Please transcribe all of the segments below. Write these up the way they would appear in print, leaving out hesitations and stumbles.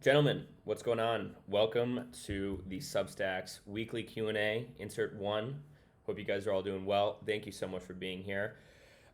Gentlemen, what's going on? Welcome to the Substacks weekly Q&A, insert one. Hope you guys are all doing well. Thank you so much for being here.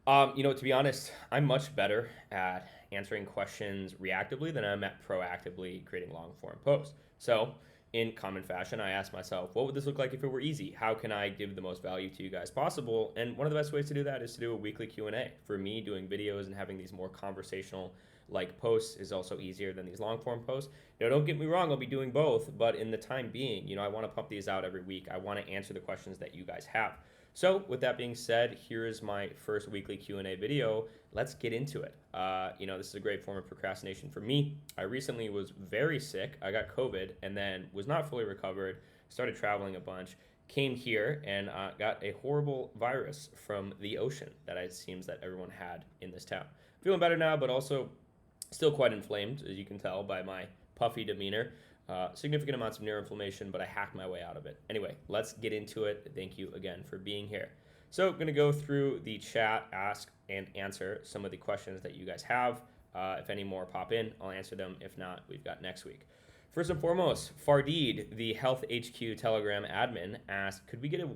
To be honest, I'm much better at answering questions reactively than I'm at proactively creating long form posts. So, in common fashion, I asked myself, what would this look like if it were easy? How can I give the most value to you guys possible? And one of the best ways to do that is to do a weekly Q&A. For me, doing videos and having these more conversational like posts is also easier than these long form posts. Don't get me wrong, I'll be doing both, but in the time being, I want to pump these out every week. I want to answer the questions that you guys have. So, with that being said, here is my first weekly Q&A video. Let's get into it. This is a great form of procrastination for me. I recently was very sick. I got COVID and then was not fully recovered, started traveling a bunch, came here and got a horrible virus from the ocean that it seems that everyone had in this town. Feeling better now, but also still quite inflamed, as you can tell by my puffy demeanor. Significant amounts of neuroinflammation, but I hacked my way out of it. Anyway, let's get into it. Thank you again for being here. So, I'm going to go through the chat, ask and answer some of the questions that you guys have. If any more pop in, I'll answer them. If not, we've got next week. First and foremost, Fardid, the Health HQ Telegram admin, asked, could we get a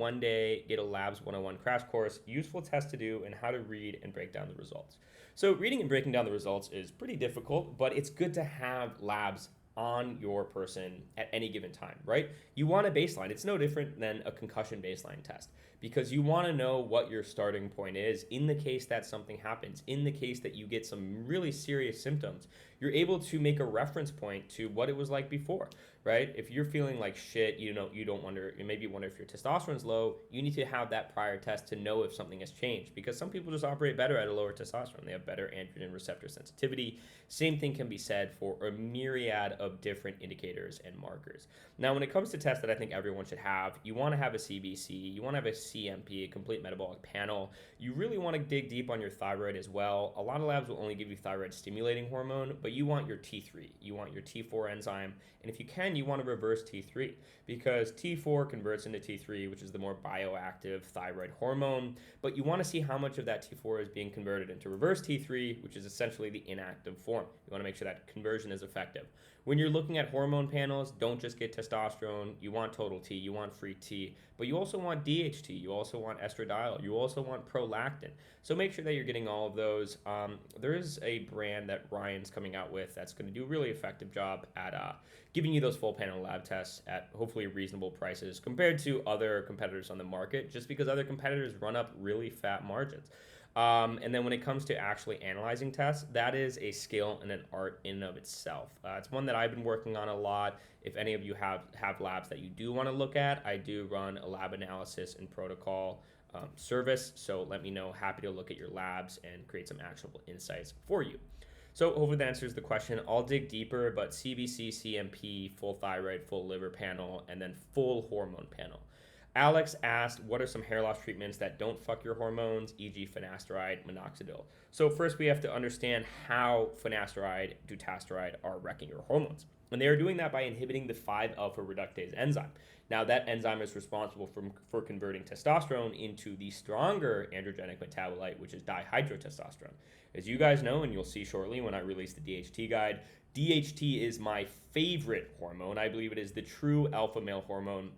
Labs 101 crash course, useful test to do, and how to read and break down the results? So reading and breaking down the results is pretty difficult, but it's good to have labs on your person at any given time, right? You want a baseline. It's no different than a concussion baseline test because you want to know what your starting point is in the case that something happens, in the case that you get some really serious symptoms. You're able to make a reference point to what it was like before, right? If you're feeling like shit, you maybe wonder if your testosterone's low, you need to have that prior test to know if something has changed because some people just operate better at a lower testosterone. They have better androgen receptor sensitivity. Same thing can be said for a myriad of different indicators and markers. Now, when it comes to tests that I think everyone should have, you want to have a CBC, you want to have a CMP, a complete metabolic panel. You really want to dig deep on your thyroid as well. A lot of labs will only give you thyroid stimulating hormone, but you want your T3, you want your T4 enzyme, and if you can, you want to reverse T3 because T4 converts into T3, which is the more bioactive thyroid hormone, but you want to see how much of that T4 is being converted into reverse T3, which is essentially the inactive form. You want to make sure that conversion is effective. When you're looking at hormone panels, don't just get testosterone. You want total T, you want free T, but you also want DHT, you also want estradiol, you also want prolactin. So make sure that you're getting all of those. There is a brand that Ryan's coming out with that's going to do a really effective job at giving you those full panel lab tests at hopefully reasonable prices compared to other competitors on the market, just because other competitors run up really fat margins. And then when it comes to actually analyzing tests, that is a skill and an art in and of itself. It's one that I've been working on a lot. If any of you have labs that you do want to look at, I do run a lab analysis and protocol service. So let me know. Happy to look at your labs and create some actionable insights for you. So hopefully that answers the question. I'll dig deeper, but CBC, CMP, full thyroid, full liver panel, and then full hormone panel. Alex asked, what are some hair loss treatments that don't fuck your hormones, e.g. finasteride, minoxidil? So first we have to understand how finasteride, dutasteride are wrecking your hormones. And they are doing that by inhibiting the 5-alpha reductase enzyme. Now that enzyme is responsible for converting testosterone into the stronger androgenic metabolite, which is dihydrotestosterone. As you guys know, and you'll see shortly when I release the DHT guide, DHT is my favorite hormone. I believe it is the true alpha male hormone.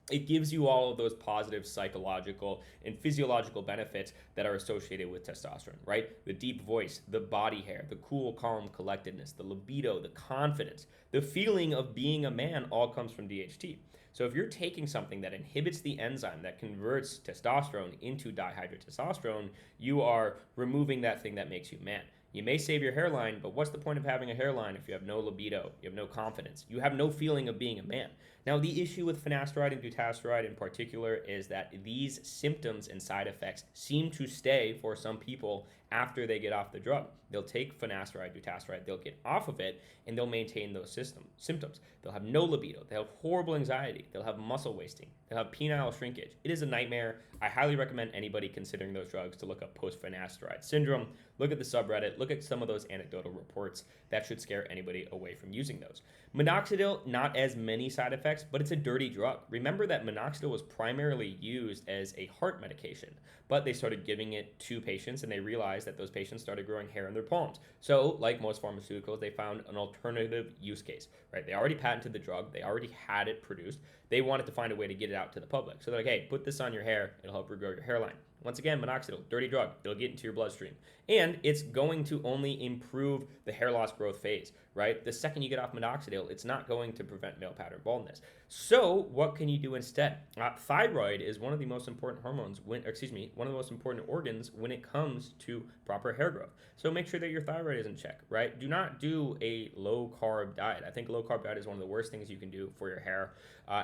It gives you all of those positive psychological and physiological benefits that are associated with testosterone, right? The deep voice, the body hair, the cool, calm collectedness, the libido, the confidence, the feeling of being a man all comes from DHT. So if you're taking something that inhibits the enzyme that converts testosterone into dihydrotestosterone, you are removing that thing that makes you man. You may save your hairline, but what's the point of having a hairline if you have no libido, you have no confidence, you have no feeling of being a man? Now, the issue with finasteride and dutasteride in particular is that these symptoms and side effects seem to stay for some people after they get off the drug. They'll take finasteride, dutasteride, they'll get off of it, and they'll maintain those symptoms. They'll have no libido, they'll have horrible anxiety, they'll have muscle wasting, they'll have penile shrinkage. It is a nightmare. I highly recommend anybody considering those drugs to look up post-finasteride syndrome, look at the subreddit, look at some of those anecdotal reports. That should scare anybody away from using those. Minoxidil, not as many side effects, but it's a dirty drug. Remember that minoxidil was primarily used as a heart medication, but they started giving it to patients and they realized that those patients started growing hair in their palms. So, like most pharmaceuticals, they found an alternative use case, right? They already patented the drug, they already had it produced. They wanted to find a way to get it out to the public. So they're like, hey, put this on your hair, it'll help regrow your hairline. Once again, minoxidil, dirty drug, it'll get into your bloodstream. And it's going to only improve the hair loss growth phase, right? The second you get off minoxidil, it's not going to prevent male pattern baldness. So what can you do instead? Thyroid is one of the most important hormones, one of the most important organs when it comes to proper hair growth. So make sure that your thyroid is in check, right? Do not do a low carb diet. I think low carb diet is one of the worst things you can do for your hair.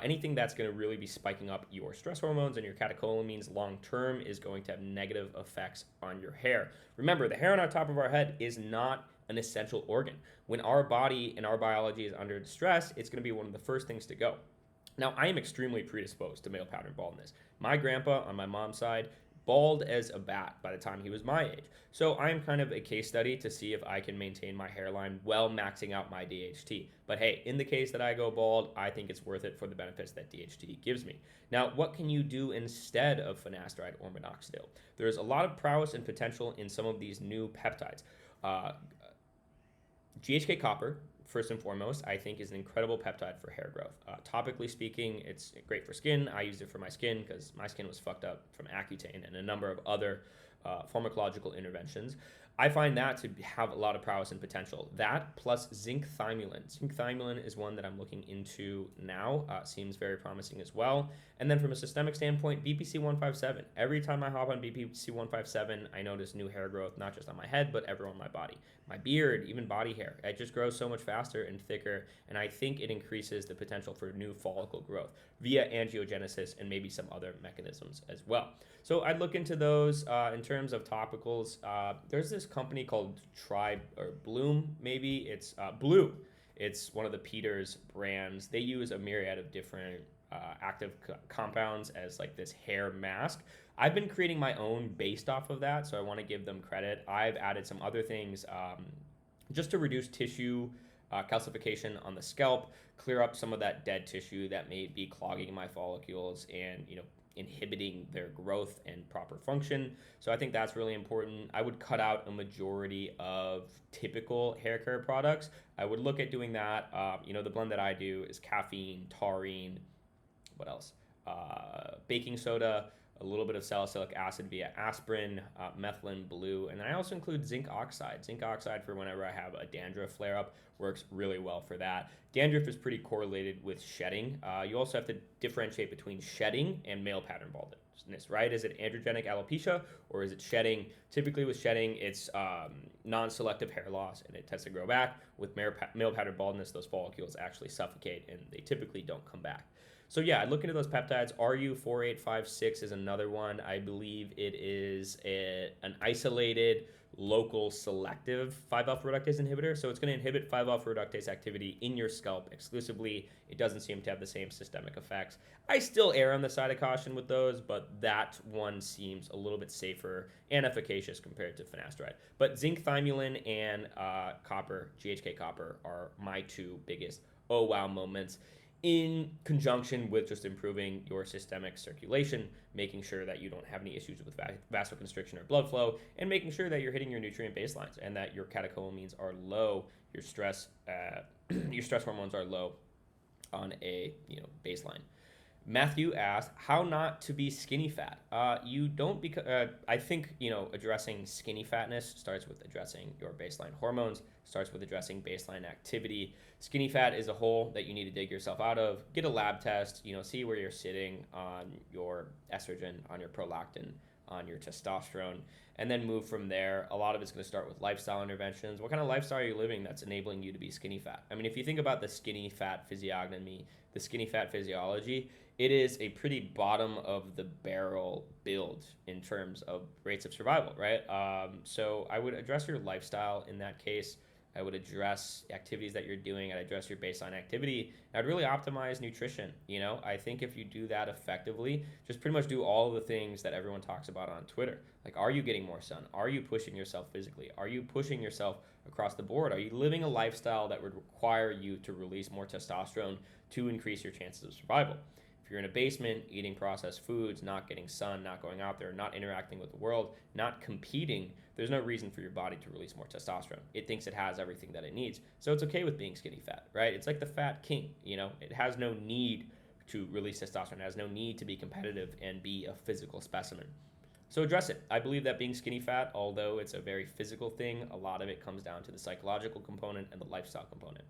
Anything that's going to really be spiking up your stress hormones and your catecholamines long term is going to have negative effects on your hair. Remember, the hair on our top of our head is not an essential organ. When our body and our biology is under stress, it's going to be one of the first things to go. Now, I am extremely predisposed to male pattern baldness. My grandpa on my mom's side, bald as a bat by the time he was my age. So I'm kind of a case study to see if I can maintain my hairline while maxing out my DHT. But hey, in the case that I go bald, I think it's worth it for the benefits that DHT gives me. Now, what can you do instead of finasteride or minoxidil? There's a lot of prowess and potential in some of these new peptides. GHK copper, first and foremost, I think is an incredible peptide for hair growth. Topically speaking, it's great for skin. I used it for my skin because my skin was fucked up from Accutane and a number of other pharmacological interventions. I find that to have a lot of prowess and potential. That plus zinc thymulin. Zinc thymulin is one that I'm looking into now. Seems very promising as well. And then from a systemic standpoint, BPC 157. Every time I hop on BPC 157, I notice new hair growth, not just on my head, but everywhere on my body. My beard, even body hair. It just grows so much faster and thicker, and I think it increases the potential for new follicle growth via angiogenesis and maybe some other mechanisms as well. So I'd look into those in terms of topicals. There's this company called Bloom, maybe. It's Blue. It's one of the Peters brands. They use a myriad of different active compounds as like this hair mask. I've been creating my own based off of that, so I want to give them credit. I've added some other things just to reduce tissue calcification on the scalp, clear up some of that dead tissue that may be clogging my follicles and, inhibiting their growth and proper function. So I think that's really important. I would cut out a majority of typical hair care products. I would look at doing that. The blend that I do is caffeine, taurine, what else? Baking soda, a little bit of salicylic acid via aspirin, methylene blue, and I also include zinc oxide. Zinc oxide for whenever I have a dandruff flare-up works really well for that. Dandruff is pretty correlated with shedding. You also have to differentiate between shedding and male pattern baldness, right? Is it androgenic alopecia or is it shedding? Typically with shedding, it's non-selective hair loss and it tends to grow back. With male pattern baldness, those follicles actually suffocate and they typically don't come back. So yeah, I'd look into those peptides. RU4856 is another one. I believe it is an isolated local selective 5-alpha reductase inhibitor. So it's going to inhibit 5-alpha reductase activity in your scalp exclusively. It doesn't seem to have the same systemic effects. I still err on the side of caution with those, but that one seems a little bit safer and efficacious compared to finasteride. But zinc thymulin and copper, GHK copper, are my two biggest oh wow moments, in conjunction with just improving your systemic circulation, making sure that you don't have any issues with vasoconstriction or blood flow, and making sure that you're hitting your nutrient baselines and that your catecholamines are low, your stress hormones are low on a baseline. Matthew asked how not to be skinny fat. You don't because I think addressing skinny fatness starts with addressing your baseline hormones, starts with addressing baseline activity. Skinny fat is a hole that you need to dig yourself out of. Get a lab test, see where you're sitting on your estrogen, on your prolactin, on your testosterone, and then move from there. A lot of it's going to start with lifestyle interventions. What kind of lifestyle are you living that's enabling you to be skinny fat? I mean, if you think about the skinny fat physiognomy, the skinny fat physiology, it is a pretty bottom of the barrel build in terms of rates of survival, right? So I would address your lifestyle in that case. I would address activities that you're doing. I'd address your baseline activity. I'd really optimize nutrition. I think if you do that effectively, just pretty much do all the things that everyone talks about on Twitter. Like, are you getting more sun? Are you pushing yourself physically? Are you pushing yourself across the board? Are you living a lifestyle that would require you to release more testosterone to increase your chances of survival? If you're in a basement, eating processed foods, not getting sun, not going out there, not interacting with the world, not competing, there's no reason for your body to release more testosterone. It thinks it has everything that it needs. So it's okay with being skinny fat, right? It's like the fat king, It has no need to release testosterone. It has no need to be competitive and be a physical specimen. So address it. I believe that being skinny fat, although it's a very physical thing, a lot of it comes down to the psychological component and the lifestyle component.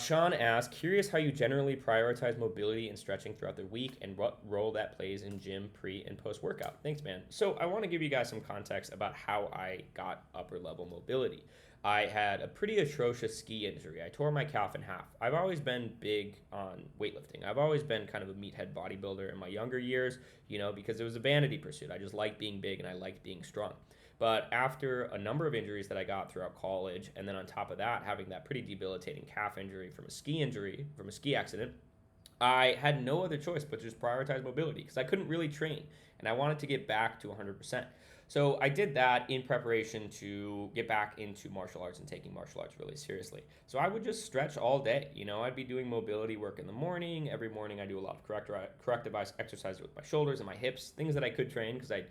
Sean asks, curious how you generally prioritize mobility and stretching throughout the week and what role that plays in gym pre and post workout. Thanks, man. So I want to give you guys some context about how I got upper level mobility. I had a pretty atrocious ski injury. I tore my calf in half. I've always been big on weightlifting. I've always been kind of a meathead bodybuilder in my younger years, because it was a vanity pursuit. I just liked being big and I liked being strong. But after a number of injuries that I got throughout college, and then on top of that, having that pretty debilitating calf injury from a ski accident, I had no other choice but to just prioritize mobility because I couldn't really train and I wanted to get back to 100%. So I did that in preparation to get back into martial arts and taking martial arts really seriously. So I would just stretch all day. I'd be doing mobility work in the morning. Every morning I do a lot of corrective exercises with my shoulders and my hips, things that I could train because I,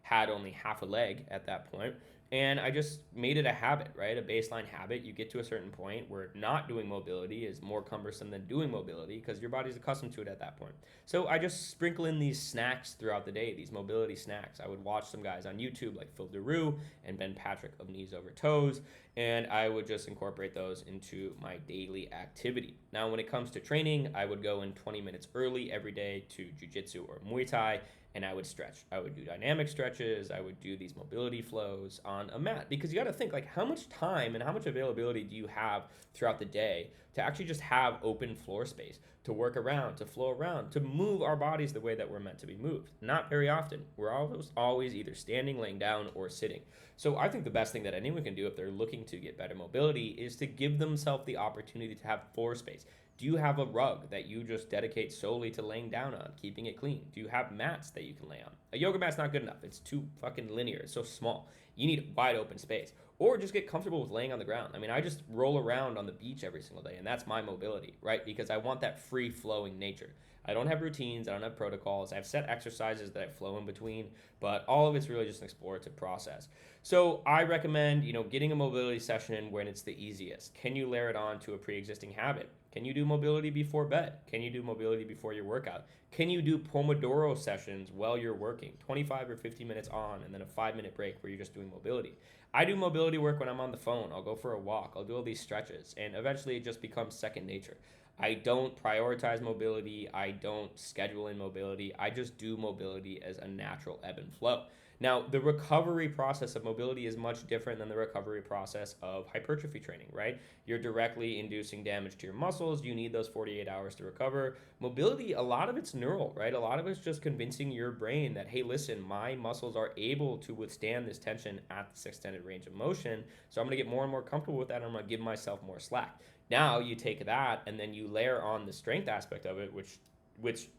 had only half a leg at that point. And I just made it a habit, right? A baseline habit. You get to a certain point where not doing mobility is more cumbersome than doing mobility because your body's accustomed to it at that point. So I just sprinkle in these snacks throughout the day, these mobility snacks. I would watch some guys on YouTube like Phil DeRue and Ben Patrick of Knees Over Toes, and I would just incorporate those into my daily activity. Now, when it comes to training, I would go in 20 minutes early every day to jiu-jitsu or Muay Thai, and I would stretch. I would do dynamic stretches. I would do these mobility flows on a mat because you got to think like how much time and how much availability do you have throughout the day to actually just have open floor space to work around, to flow around, to move our bodies the way that we're meant to be moved. Not very often. We're always either standing, laying down, or sitting. So I think the best thing that anyone can do if they're looking to get better mobility is to give themselves the opportunity to have floor space. Do you have a rug that you just dedicate solely to laying down on, keeping it clean? Do you have mats that you can lay on? A yoga mat's not good enough. It's too fucking linear. It's so small. You need wide open space. Or just get comfortable with laying on the ground. I mean, I just roll around on the beach every single day, and that's my mobility, right? Because I want that free-flowing nature. I don't have routines. I don't have protocols. I have set exercises that I flow in between, but all of it's really just an explorative process. So I recommend, getting a mobility session in when it's the easiest. Can you layer it on to a pre-existing habit? Can you do mobility before bed? Can you do mobility before your workout? Can you do Pomodoro sessions while you're working? 25 or 50 minutes on and then a 5-minute break where you're just doing mobility. I do mobility work when I'm on the phone. I'll go for a walk. I'll do all these stretches and eventually it just becomes second nature. I don't prioritize mobility. I don't schedule in mobility. I just do mobility as a natural ebb and flow. Now, the recovery process of mobility is much different than the recovery process of hypertrophy training, right? You're directly inducing damage to your muscles. You need those 48 hours to recover. Mobility, a lot of it's neural, right? A lot of it's just convincing your brain that, hey, listen, my muscles are able to withstand this tension at this extended range of motion. So I'm going to get more and more comfortable with that. And I'm going to give myself more slack. Now you take that and then you layer on the strength aspect of it, which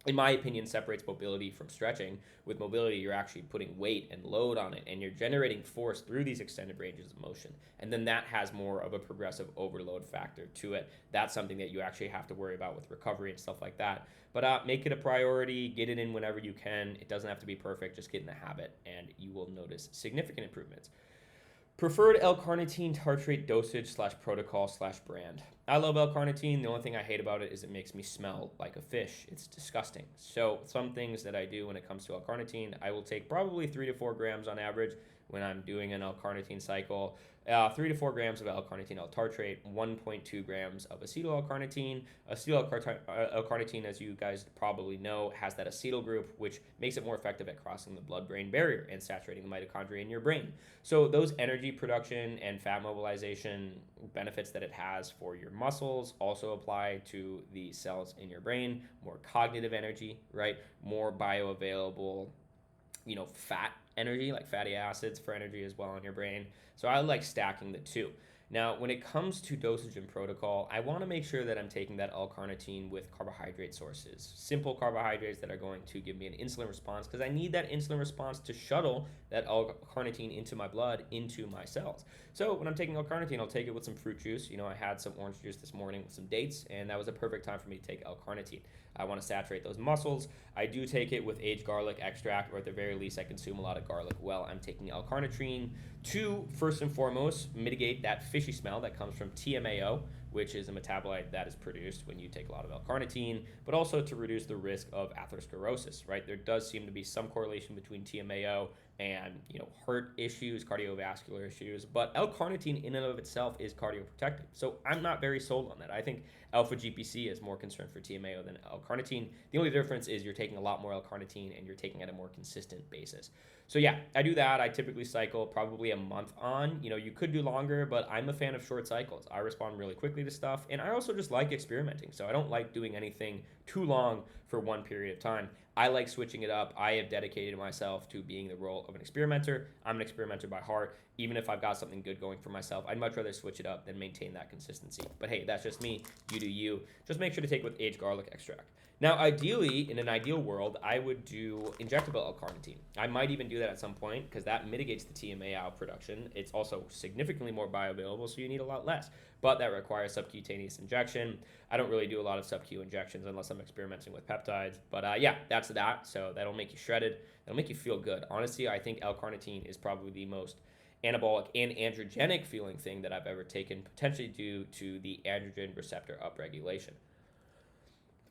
in my opinion, separates mobility from stretching. With mobility, you're actually putting weight and load on it, and you're generating force through these extended ranges of motion. And then that has more of a progressive overload factor to it. That's something that you actually have to worry about with recovery and stuff like that. But make it a priority. Get it in whenever you can. It doesn't have to be perfect. Just get in the habit, and you will notice significant improvements. Preferred L-carnitine tartrate dosage / protocol / brand. I love L-carnitine. The only thing I hate about it is it makes me smell like a fish. It's disgusting. So some things that I do when it comes to L-carnitine, I will take probably 3 to 4 grams on average when I'm doing an L-carnitine cycle. 3 to 4 grams of L-carnitine L-tartrate, 1.2 grams of acetyl L-carnitine. Acetyl L-carnitine, as you guys probably know, has that acetyl group, which makes it more effective at crossing the blood-brain barrier and saturating the mitochondria in your brain. So those energy production and fat mobilization benefits that it has for your muscles also apply to the cells in your brain. More cognitive energy, right? More bioavailable, fat energy, like fatty acids for energy as well in your brain. So I like stacking the two. Now, when it comes to dosage and protocol, I want to make sure that I'm taking that L-carnitine with carbohydrate sources, simple carbohydrates that are going to give me an insulin response, because I need that insulin response to shuttle that L-carnitine into my blood, into my cells. So when I'm taking L-carnitine, I'll take it with some fruit juice. I had some orange juice this morning with some dates, and that was a perfect time for me to take L-carnitine. I want to saturate those muscles. I do take it with aged garlic extract, or at the very least, I consume a lot of garlic while I'm taking L-carnitine to, first and foremost, mitigate that fishy smell that comes from TMAO, which is a metabolite that is produced when you take a lot of L-carnitine, but also to reduce the risk of atherosclerosis, right? There does seem to be some correlation between TMAO and heart issues, cardiovascular issues, but L-carnitine in and of itself is cardioprotective. So I'm not very sold on that. I think alpha GPC is more concerned for TMAO than L-carnitine. The only difference is you're taking a lot more L-carnitine and you're taking it at a more consistent basis. So yeah, I do that. I typically cycle probably a month on. You could do longer, but I'm a fan of short cycles. I respond really quickly to stuff, and I also just like experimenting. So I don't like doing anything too long for one period of time. I like switching it up. I have dedicated myself to being the role of an experimenter. I'm an experimenter by heart. Even if I've got something good going for myself, I'd much rather switch it up than maintain that consistency. But hey, that's just me. You do you. Just make sure to take it with aged garlic extract. Now, ideally, in an ideal world, I would do injectable L-carnitine. I might even do that at some point because that mitigates the TMAO production. It's also significantly more bioavailable, so you need a lot less. But that requires subcutaneous injection. I don't really do a lot of sub-Q injections unless I'm experimenting with peptides. But yeah, that's that. So that'll make you shredded. That'll make you feel good. Honestly, I think L-carnitine is probably the most anabolic and androgenic feeling thing that I've ever taken, potentially due to the androgen receptor upregulation.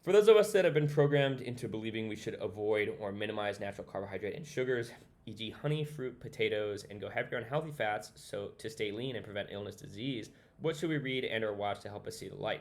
For those of us that have been programmed into believing we should avoid or minimize natural carbohydrate and sugars, e.g. honey, fruit, potatoes, and go heavier on healthy fats so to stay lean and prevent illness, disease, what should we read and or watch to help us see the light?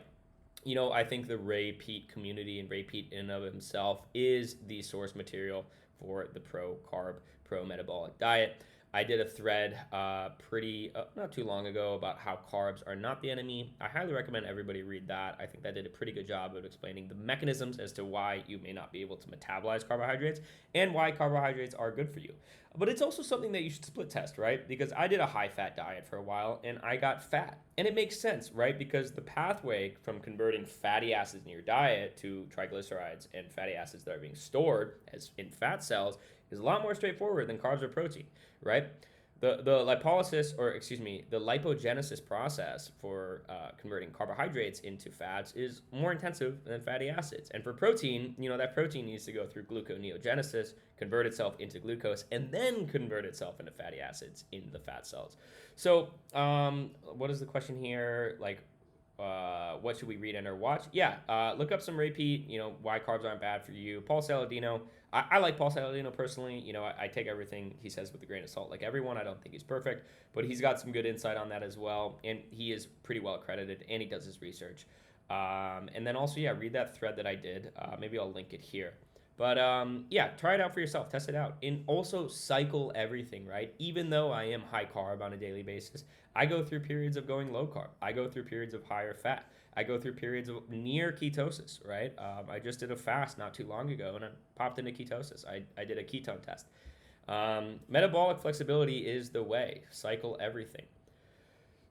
I think the Ray Peat community and Ray Peat in and of himself is the source material for the pro-carb, pro-metabolic diet. I did a thread not too long ago about how carbs are not the enemy. I highly recommend everybody read that. I think that did a pretty good job of explaining the mechanisms as to why you may not be able to metabolize carbohydrates and why carbohydrates are good for you. But it's also something that you should split test, right? Because I did a high-fat diet for a while and I got fat. And it makes sense, right? Because the pathway from converting fatty acids in your diet to triglycerides and fatty acids that are being stored as in fat cells is a lot more straightforward than carbs or protein, right? The lipolysis, or excuse me, the lipogenesis process for converting carbohydrates into fats is more intensive than fatty acids. And for protein, that protein needs to go through gluconeogenesis, convert itself into glucose, and then convert itself into fatty acids in the fat cells. So what is the question here? What should we read and or watch? Yeah, look up some Ray Peat, why carbs aren't bad for you. Paul Saladino. I like Paul Saladino personally. I take everything he says with a grain of salt like everyone. I don't think he's perfect, but he's got some good insight on that as well. And he is pretty well accredited and he does his research. And then also, yeah, read that thread that I did. Maybe I'll link it here. But yeah, try it out for yourself. Test it out. And also cycle everything, right? Even though I am high carb on a daily basis, I go through periods of going low carb. I go through periods of higher fat. I go through periods of near ketosis, right? I just did a fast not too long ago and I popped into ketosis. I did a ketone test. Metabolic flexibility is the way. Cycle everything.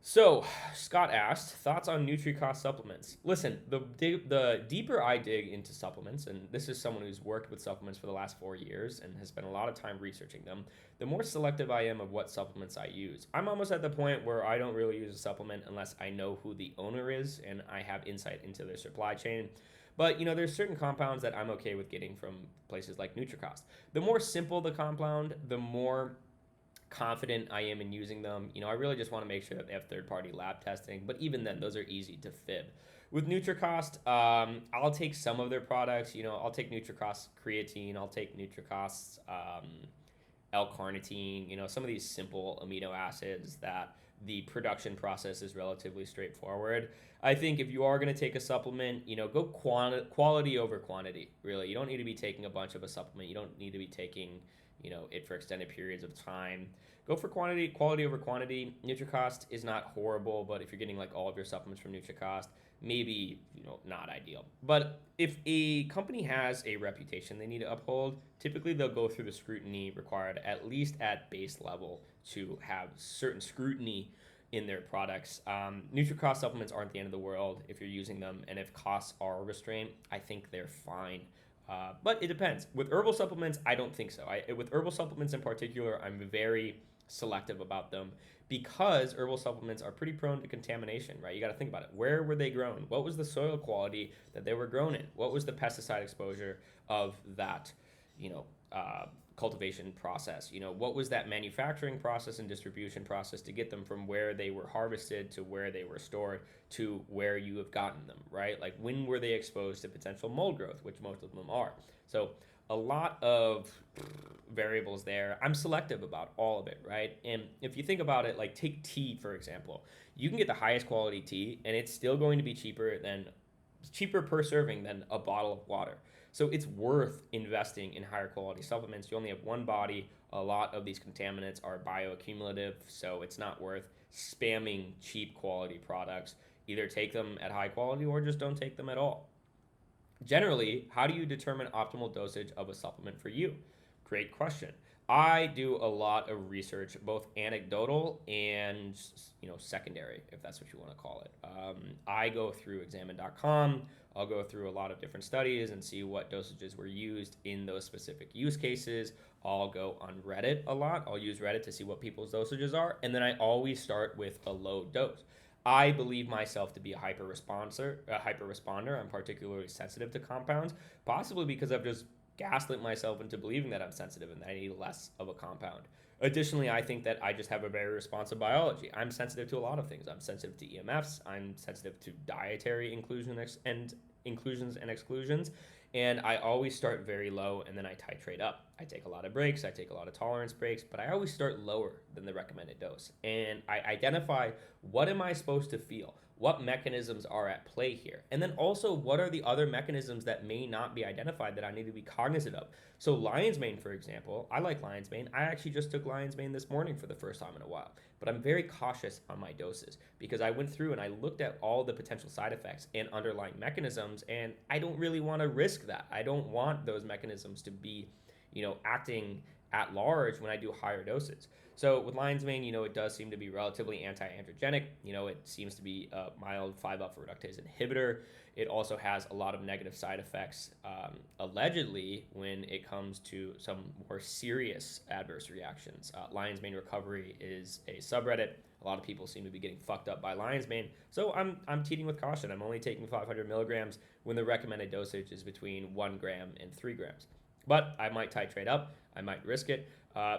So, Scott asked, thoughts on NutriCost supplements? Listen, the deeper I dig into supplements, and this is someone who's worked with supplements for the last 4 years and has spent a lot of time researching them, the more selective I am of what supplements I use. I'm almost at the point where I don't really use a supplement unless I know who the owner is and I have insight into their supply chain. But, there's certain compounds that I'm okay with getting from places like NutriCost. The more simple the compound, the more confident I am in using them. I really just want to make sure that they have third-party lab testing, but even then, those are easy to fib. With NutriCost, I'll take some of their products. I'll take NutriCost creatine, I'll take NutriCost L-carnitine, some of these simple amino acids that the production process is relatively straightforward. I think if you are going to take a supplement, go quality over quantity, really. You don't need to be taking a bunch of a supplement. You don't need to be taking it for extended periods of time. Go for quality over quantity. NutriCost is not horrible, but if you're getting like all of your supplements from NutriCost, maybe not ideal. But if a company has a reputation they need to uphold, typically they'll go through the scrutiny required, at least at base level, to have certain scrutiny in their products. NutriCost supplements aren't the end of the world if you're using them, and if costs are restrained, I think they're fine. But it depends. With herbal supplements, I don't think so. With herbal supplements in particular, I'm very selective about them because herbal supplements are pretty prone to contamination, right? You got to think about it. Where were they grown? What was the soil quality that they were grown in? What was the pesticide exposure of that, cultivation process? What was that manufacturing process and distribution process to get them from where they were harvested to where they were stored to where you have gotten them, right? Like when were they exposed to potential mold growth, which most of them are. So a lot of variables there. I'm selective about all of it, right? And if you think about it, like take tea, for example, you can get the highest quality tea and it's still going to be cheaper per serving than a bottle of water. So it's worth investing in higher quality supplements. You only have one body. A lot of these contaminants are bioaccumulative, so it's not worth spamming cheap quality products. Either take them at high quality or just don't take them at all. Generally, how do you determine optimal dosage of a supplement for you? Great question. I do a lot of research, both anecdotal and secondary, if that's what you want to call it. I go through examine.com. I'll go through a lot of different studies and see what dosages were used in those specific use cases. I'll go on Reddit a lot. I'll use Reddit to see what people's dosages are, and then I always start with a low dose. I believe myself to be a hyper responder. I'm particularly sensitive to compounds, possibly because I've just gaslit myself into believing that I'm sensitive and that I need less of a compound. Additionally, I think that I just have a very responsive biology. I'm sensitive to a lot of things. I'm sensitive to EMFs. I'm sensitive to dietary inclusions and exclusions. And I always start very low and then I titrate up. I take a lot of breaks. I take a lot of tolerance breaks, but I always start lower than the recommended dose. And I identify what am I supposed to feel? What mechanisms are at play here? And then also, what are the other mechanisms that may not be identified that I need to be cognizant of? So lion's mane, for example, I like lion's mane. I actually just took lion's mane this morning for the first time in a while. But I'm very cautious on my doses because I went through and I looked at all the potential side effects and underlying mechanisms, and I don't really want to risk that. I don't want those mechanisms to be, acting at large when I do higher doses. So with lion's mane, it does seem to be relatively anti-androgenic. It seems to be a mild 5-alpha reductase inhibitor. It also has a lot of negative side effects, allegedly, when it comes to some more serious adverse reactions. Lion's mane recovery is a subreddit. A lot of people seem to be getting fucked up by lion's mane. So I'm teeting with caution. I'm only taking 500 milligrams when the recommended dosage is between 1 gram and 3 grams. But I might titrate up. I might risk it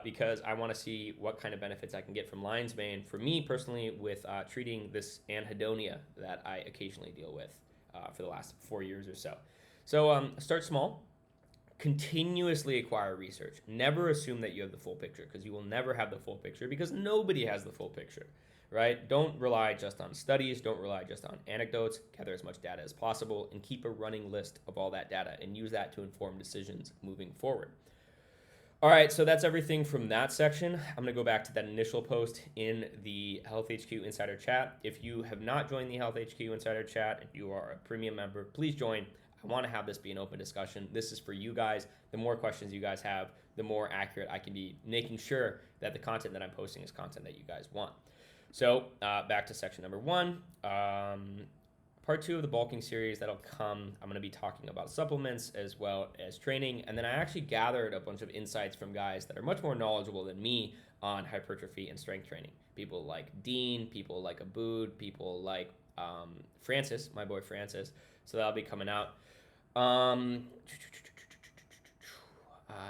because I want to see what kind of benefits I can get from lion's mane. For me personally, with treating this anhedonia that I occasionally deal with for the last 4 years or so. So start small. Continuously acquire research. Never assume that you have the full picture because you will never have the full picture because nobody has the full picture, right? Don't rely just on studies. Don't rely just on anecdotes. Gather as much data as possible and keep a running list of all that data and use that to inform decisions moving forward. All right, so that's everything from that section. I'm going to go back to that initial post in the Health HQ Insider Chat. If you have not joined the Health HQ Insider Chat and you are a premium member, please join. I want to have this be an open discussion. This is for you guys. The more questions you guys have, the more accurate I can be, making sure that the content that I'm posting is content that you guys want. So back to section number 1. Part 2 of the bulking series that'll come, I'm going to be talking about supplements as well as training. And then I actually gathered a bunch of insights from guys that are much more knowledgeable than me on hypertrophy and strength training. People like Dean, people like Abood, people like Francis, my boy Francis. So that'll be coming out.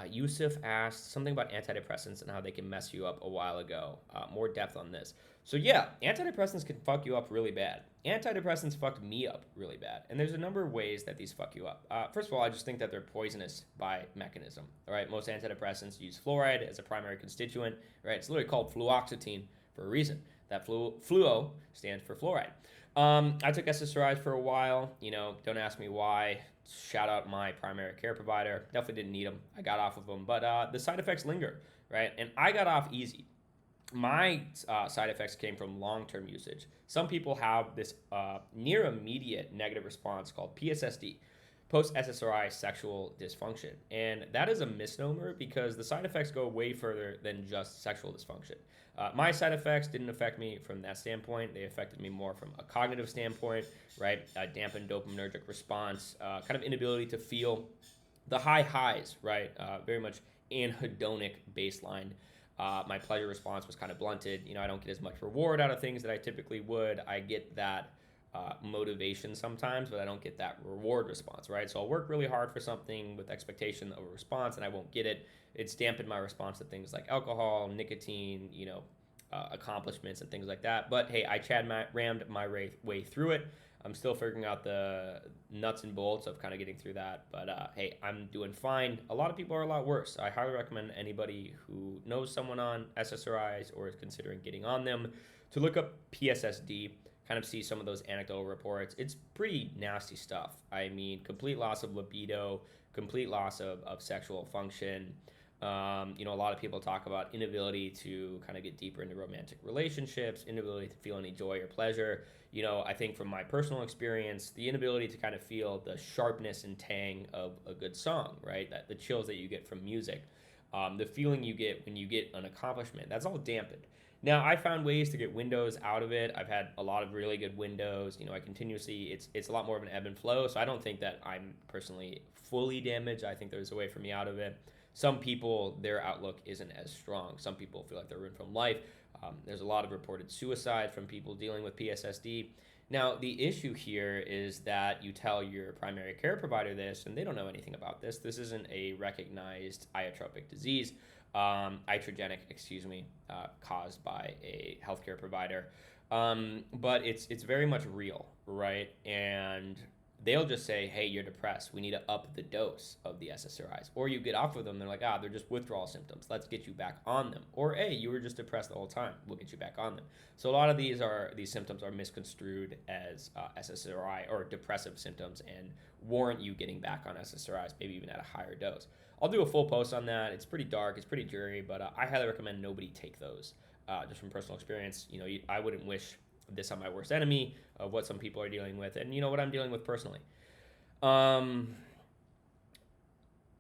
Yusuf asked something about antidepressants and how they can mess you up a while ago. More depth on this. So yeah, antidepressants can fuck you up really bad. Antidepressants fucked me up really bad. And there's a number of ways that these fuck you up. First of all, I just think that they're poisonous by mechanism. All right, most antidepressants use fluoride as a primary constituent. Right, it's literally called fluoxetine for a reason. That fluo stands for fluoride. I took SSRIs for a while. Don't ask me why. Shout out my primary care provider. Definitely didn't need them. I got off of them, but the side effects linger, right? And I got off easy. My side effects came from long-term usage. Some people have this near immediate negative response called PSSD, post SSRI sexual dysfunction, and that is a misnomer because the side effects go way further than just sexual dysfunction. My side effects didn't affect me from that standpoint. They affected me more from a cognitive standpoint, right? A dampened dopaminergic response, kind of inability to feel the high highs, right? Very much anhedonic baseline. My pleasure response was kind of blunted. I don't get as much reward out of things that I typically would. I get that motivation sometimes, but I don't get that reward response, right? So I'll work really hard for something with expectation of a response, and I won't get it. It's dampened my response to things like alcohol, nicotine, accomplishments and things like that. But hey, I rammed my way through it. I'm still figuring out the nuts and bolts of kind of getting through that. But hey, I'm doing fine. A lot of people are a lot worse. I highly recommend anybody who knows someone on SSRIs or is considering getting on them to look up PSSD, kind of see some of those anecdotal reports. It's pretty nasty stuff. I mean, complete loss of libido, complete loss of sexual function. A lot of people talk about inability to kind of get deeper into romantic relationships, inability to feel any joy or pleasure. I think from my personal experience, the inability to kind of feel the sharpness and tang of a good song, right? That the chills that you get from music, the feeling you get when you get an accomplishment, that's all dampened. Now, I found ways to get windows out of it. I've had a lot of really good windows. I continuously, it's a lot more of an ebb and flow. So I don't think that I'm personally fully damaged. I think there's a way for me out of it. Some people, their outlook isn't as strong. Some people feel like they're ruined from life. There's a lot of reported suicide from people dealing with PSSD. Now, the issue here is that you tell your primary care provider this, and they don't know anything about this. This isn't a recognized iotropic disease, iatrogenic, caused by a healthcare provider. But it's very much real, right? And they'll just say, hey, you're depressed. We need to up the dose of the SSRIs. Or you get off of them, they're like, they're just withdrawal symptoms. Let's get you back on them. Or, hey, you were just depressed the whole time. We'll get you back on them. So a lot of these symptoms are misconstrued as SSRI or depressive symptoms and warrant you getting back on SSRIs, maybe even at a higher dose. I'll do a full post on that. It's pretty dark. It's pretty dreary, but I highly recommend nobody take those. Just from personal experience, I wouldn't wish this on my worst enemy of what some people are dealing with and what I'm dealing with personally.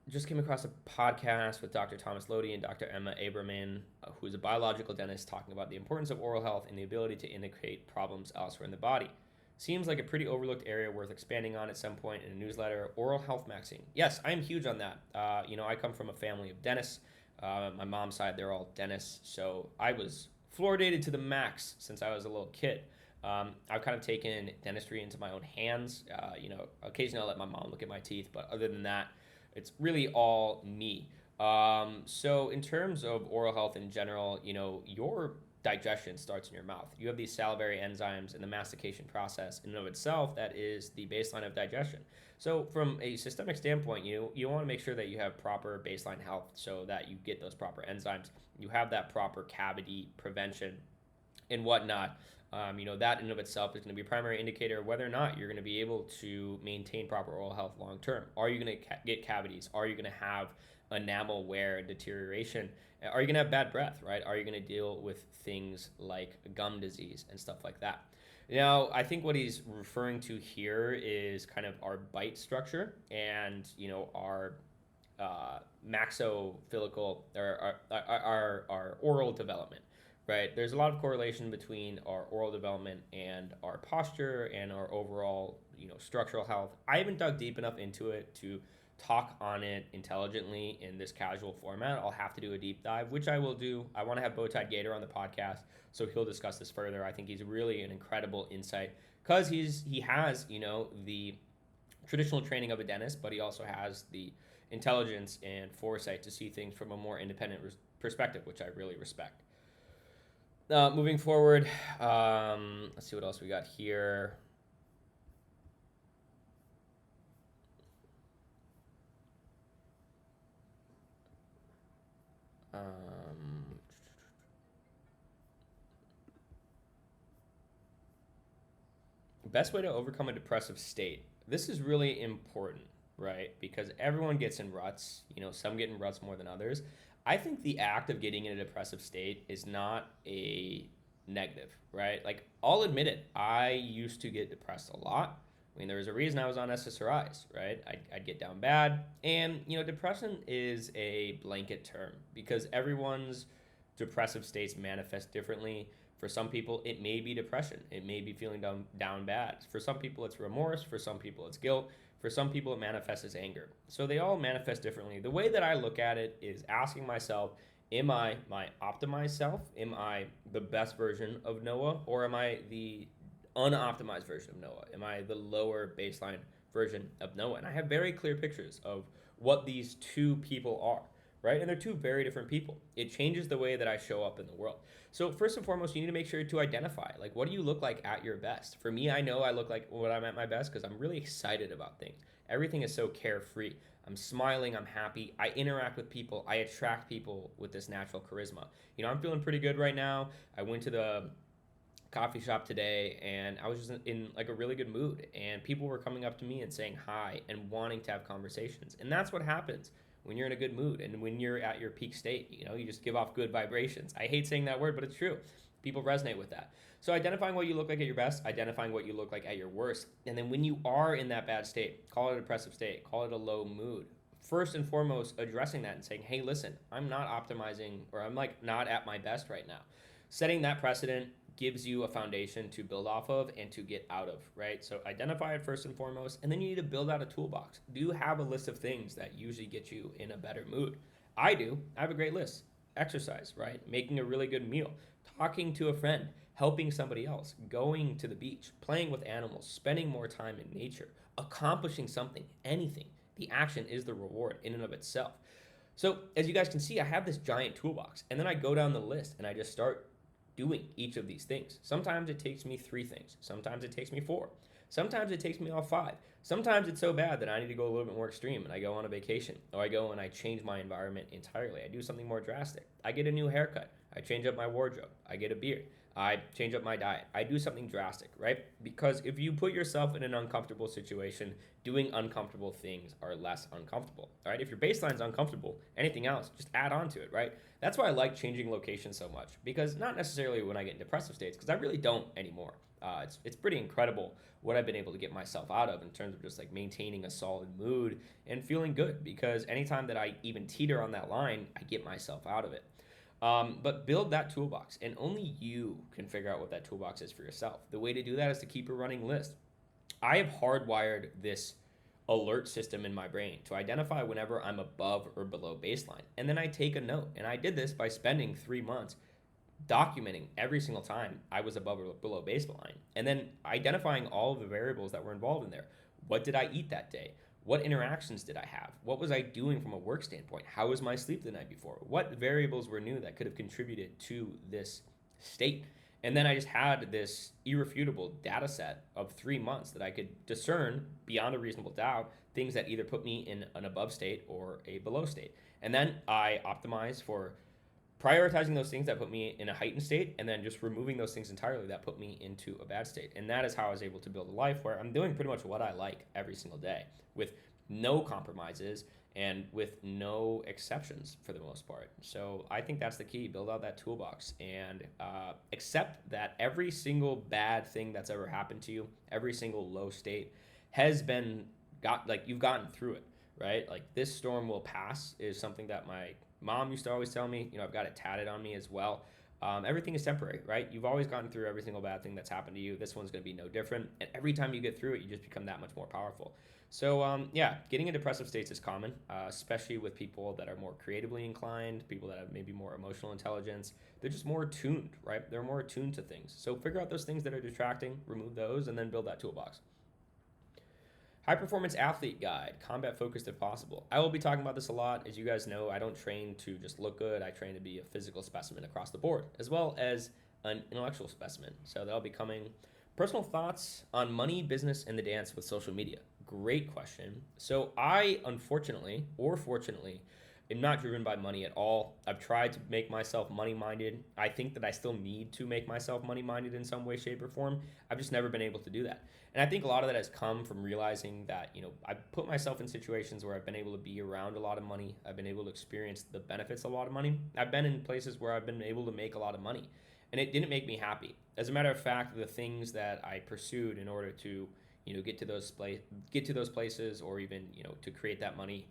Just came across a podcast with Dr. Thomas Lodi and Dr. Emma Aberman, who's a biological dentist, talking about the importance of oral health and the ability to indicate problems elsewhere in the body. Seems like a pretty overlooked area worth expanding on at some point in a newsletter. Oral health maxing. Yes, I am huge on that. I come from a family of dentists. My mom's side, they're all dentists, so I was fluoridated to the max since I was a little kid. I've kind of taken dentistry into my own hands. Occasionally I'll let my mom look at my teeth, but other than that, it's really all me. So in terms of oral health in general, your digestion starts in your mouth. You have these salivary enzymes in the mastication process in and of itself that is the baseline of digestion. So from a systemic standpoint, you want to make sure that you have proper baseline health so that you get those proper enzymes. You have that proper cavity prevention and whatnot. That in and of itself is going to be a primary indicator of whether or not you're going to be able to maintain proper oral health long term. Are you going to get cavities? Are you going to have enamel wear and deterioration? Are you going to have bad breath, right? Are you going to deal with things like gum disease and stuff like that? Now, I think what he's referring to here is kind of our bite structure and, our maxillofacial or our oral development. Right, there's a lot of correlation between our oral development and our posture and our overall, structural health. I haven't dug deep enough into it to talk on it intelligently in this casual format. I'll have to do a deep dive, which I will do. I want to have Bowtied Gator on the podcast, so he'll discuss this further. I think he's really an incredible insight because he has, the traditional training of a dentist, but he also has the intelligence and foresight to see things from a more independent perspective, which I really respect. Moving forward, let's see what else we got here. best way to overcome a depressive state. This is really important, right? Because everyone gets in ruts. Some get in ruts more than others. I think the act of getting in a depressive state is not a negative, right? Like, I'll admit it. I used to get depressed a lot. I mean, there was a reason I was on SSRIs, right? I'd get down bad. And, depression is a blanket term because everyone's depressive states manifest differently. For some people, it may be depression. It may be feeling down bad. For some people, it's remorse. For some people, it's guilt. For some people, it manifests as anger. So they all manifest differently. The way that I look at it is asking myself, am I my optimized self? Am I the best version of Noah? Or am I the unoptimized version of Noah? Am I the lower baseline version of Noah? And I have very clear pictures of what these two people are, right? And they're two very different people. It changes the way that I show up in the world. So first and foremost, you need to make sure to identify, like, what do you look like at your best? For me, I know I look like when I'm at my best because I'm really excited about things. Everything is so carefree. I'm smiling, I'm happy, I interact with people, I attract people with this natural charisma. I'm feeling pretty good right now. I went to the coffee shop today and I was just in like a really good mood, and people were coming up to me and saying hi and wanting to have conversations. And that's what happens when you're in a good mood and when you're at your peak state. You just give off good vibrations. I hate saying that word, but it's true. People resonate with that. So identifying what you look like at your best, identifying what you look like at your worst, and then when you are in that bad state, call it a depressive state, call it a low mood. First and foremost, addressing that and saying, hey, listen, I'm not optimizing, or I'm like not at my best right now. Setting that precedent gives you a foundation to build off of and to get out of, right? So identify it first and foremost, and then you need to build out a toolbox. Do you have a list of things that usually get you in a better mood? I do. I have a great list. Exercise, right? Making a really good meal, talking to a friend, helping somebody else, going to the beach, playing with animals, spending more time in nature, accomplishing something, anything. The action is the reward in and of itself. So as you guys can see, I have this giant toolbox, and then I go down the list and I just start doing each of these things. Sometimes it takes me 3 things. Sometimes it takes me 4. Sometimes it takes me all 5. Sometimes it's so bad that I need to go a little bit more extreme and I go on a vacation, or I go and I change my environment entirely. I do something more drastic. I get a new haircut. I change up my wardrobe. I get a beard. I change up my diet. I do something drastic, right? Because if you put yourself in an uncomfortable situation, doing uncomfortable things are less uncomfortable, all right? If your baseline is uncomfortable, anything else, just add on to it, right? That's why I like changing location so much, because not necessarily when I get in depressive states, because I really don't anymore. It's pretty incredible what I've been able to get myself out of in terms of just like maintaining a solid mood and feeling good, because anytime that I even teeter on that line, I get myself out of it. But build that toolbox, and only you can figure out what that toolbox is for yourself. The way to do that is to keep a running list. I have hardwired this alert system in my brain to identify whenever I'm above or below baseline. And then I take a note. And I did this by spending 3 months documenting every single time I was above or below baseline, and then identifying all of the variables that were involved in there. What did I eat that day? What interactions did I have? What was I doing from a work standpoint? How was my sleep the night before? What variables were new that could have contributed to this state? And then I just had this irrefutable data set of 3 months that I could discern beyond a reasonable doubt things that either put me in an above state or a below state. And then I optimized for prioritizing those things that put me in a heightened state, and then just removing those things entirely that put me into a bad state. And that is how I was able to build a life where I'm doing pretty much what I like every single day, with no compromises and with no exceptions for the most part. So I think that's the key. Build out that toolbox and accept that every single bad thing that's ever happened to you, every single low state has been you've gotten through it, right? Like, this storm will pass is something that my mom used to always tell me. I've got it tatted on me as well. Everything is temporary, right? You've always gotten through every single bad thing that's happened to you. This one's going to be no different. And every time you get through it, you just become that much more powerful. So, getting in depressive states is common, especially with people that are more creatively inclined, people that have maybe more emotional intelligence. They're just more attuned, right? They're more attuned to things. So figure out those things that are distracting, remove those, and then build that toolbox. High Performance Athlete Guide, combat focused if possible. I will be talking about this a lot. As you guys know, I don't train to just look good. I train to be a physical specimen across the board, as well as an intellectual specimen. So that'll be coming. Personal thoughts on money, business, and the dance with social media. Great question. So I, unfortunately, or fortunately, am not driven by money at all. I've tried to make myself money minded. I think that I still need to make myself money minded in some way, shape, or form. I've just never been able to do that. And I think a lot of that has come from realizing that, I've put myself in situations where I've been able to be around a lot of money. I've been able to experience the benefits of a lot of money. I've been in places where I've been able to make a lot of money. And it didn't make me happy. As a matter of fact, the things that I pursued in order to, get to those places, or even, to create that money,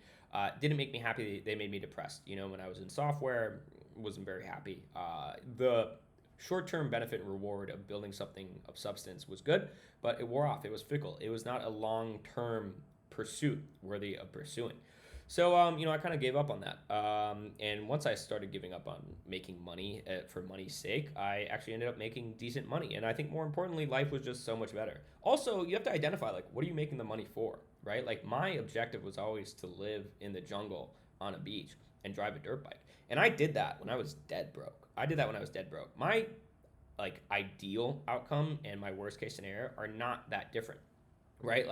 didn't make me happy. They made me depressed. When I was in software, wasn't very happy. The short-term benefit and reward of building something of substance was good, but it wore off. It was fickle. It was not a long-term pursuit worthy of pursuing. So, I kind of gave up on that. And once I started giving up on making money for money's sake, I actually ended up making decent money. And I think more importantly, life was just so much better. Also, you have to identify, like, what are you making the money for, right? Like, my objective was always to live in the jungle on a beach and drive a dirt bike. And I did that when I was dead broke. My, like, ideal outcome and my worst case scenario are not that different, right?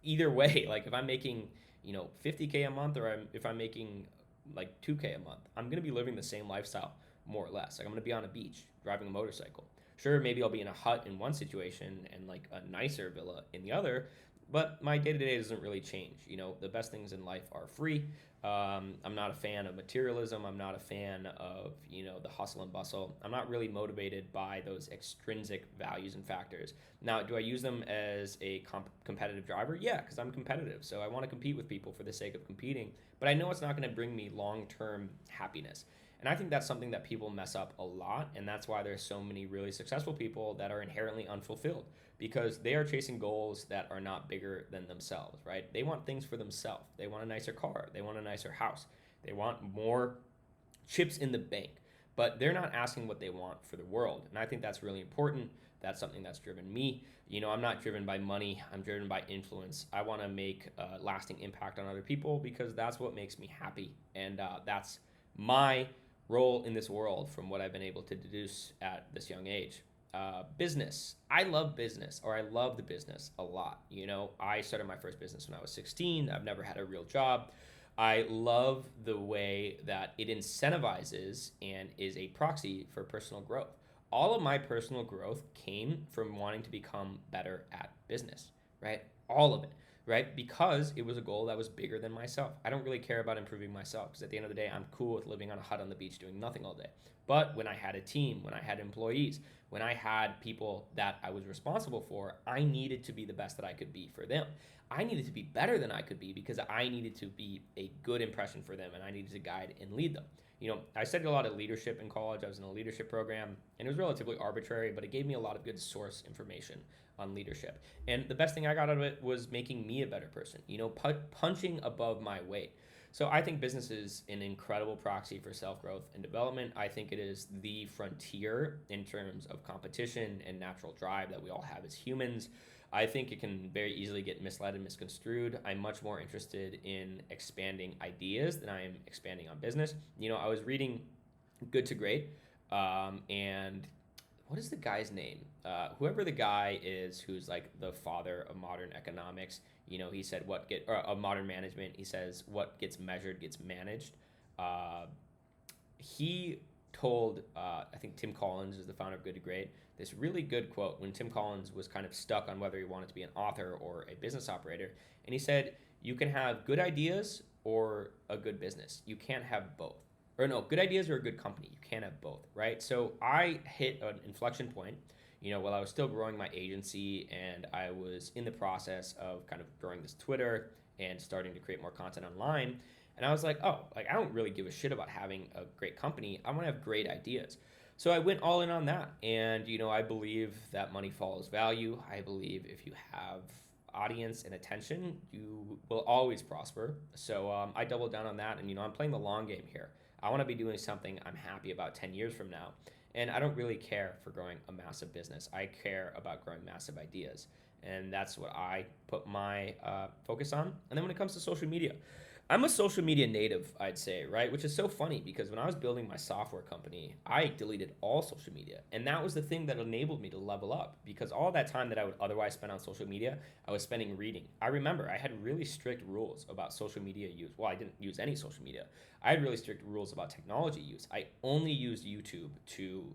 Either way, like, if I'm making 50K a month, or if I'm making like 2K a month, I'm going to be living the same lifestyle, more or less. Like, I'm going to be on a beach driving a motorcycle. Sure, maybe I'll be in a hut in one situation and like a nicer villa in the other, but my day to day doesn't really change. The best things in life are free. I'm not a fan of materialism. I'm not a fan of, the hustle and bustle. I'm not really motivated by those extrinsic values and factors. Now, do I use them as a competitive driver? Yeah, because I'm competitive. So I want to compete with people for the sake of competing, but I know it's not going to bring me long-term happiness. And I think that's something that people mess up a lot. And that's why there's so many really successful people that are inherently unfulfilled, because they are chasing goals that are not bigger than themselves, right? They want things for themselves. They want a nicer car. They want a nicer house. They want more chips in the bank, but they're not asking what they want for the world. And I think that's really important. That's something that's driven me. I'm not driven by money. I'm driven by influence. I want to make a lasting impact on other people, because that's what makes me happy. And that's my role in this world from what I've been able to deduce at this young age. Business. I love business, or I love the business a lot. I started my first business when I was 16. I've never had a real job. I love the way that it incentivizes and is a proxy for personal growth. All of my personal growth came from wanting to become better at business, right? All of it, right? Because it was a goal that was bigger than myself. I don't really care about improving myself, because at the end of the day, I'm cool with living on a hut on the beach doing nothing all day. But when I had a team, when I had employees, when I had people that I was responsible for, I needed to be the best that I could be for them. I needed to be better than I could be, because I needed to be a good impression for them, and I needed to guide and lead them. I studied a lot of leadership in college. I was in a leadership program, and it was relatively arbitrary, but it gave me a lot of good source information on leadership. And the best thing I got out of it was making me a better person, punching above my weight. So I think business is an incredible proxy for self-growth and development. I think it is the frontier in terms of competition and natural drive that we all have as humans. I think it can very easily get misled and misconstrued. I'm much more interested in expanding ideas than I am expanding on business. I was reading Good to Great, and what is the guy's name? Whoever the guy is who's like the father of modern economics, he said of modern management. He says what gets measured gets managed. He told, I think Tim Collins is the founder of Good to Great, this really good quote when Tim Collins was kind of stuck on whether he wanted to be an author or a business operator. And he said, you can have good ideas or a good business. You can't have both. Or no, good ideas or a good company. You can't have both, right? So I hit an inflection point, while I was still growing my agency, and I was in the process of kind of growing this Twitter and starting to create more content online. And I was like, oh, like I don't really give a shit about having a great company. I want to have great ideas. So I went all in on that. And, I believe that money follows value. I believe if you have audience and attention, you will always prosper. So I doubled down on that. And, I'm playing the long game here. I want to be doing something I'm happy about 10 years from now. And I don't really care for growing a massive business. I care about growing massive ideas. And that's what I put my focus on. And then when it comes to social media, I'm a social media native, I'd say, right? Which is so funny because when I was building my software company, I deleted all social media. And that was the thing that enabled me to level up because all that time that I would otherwise spend on social media, I was spending reading. I remember I had really strict rules about social media use. Well, I didn't use any social media. I had really strict rules about technology use. I only used YouTube to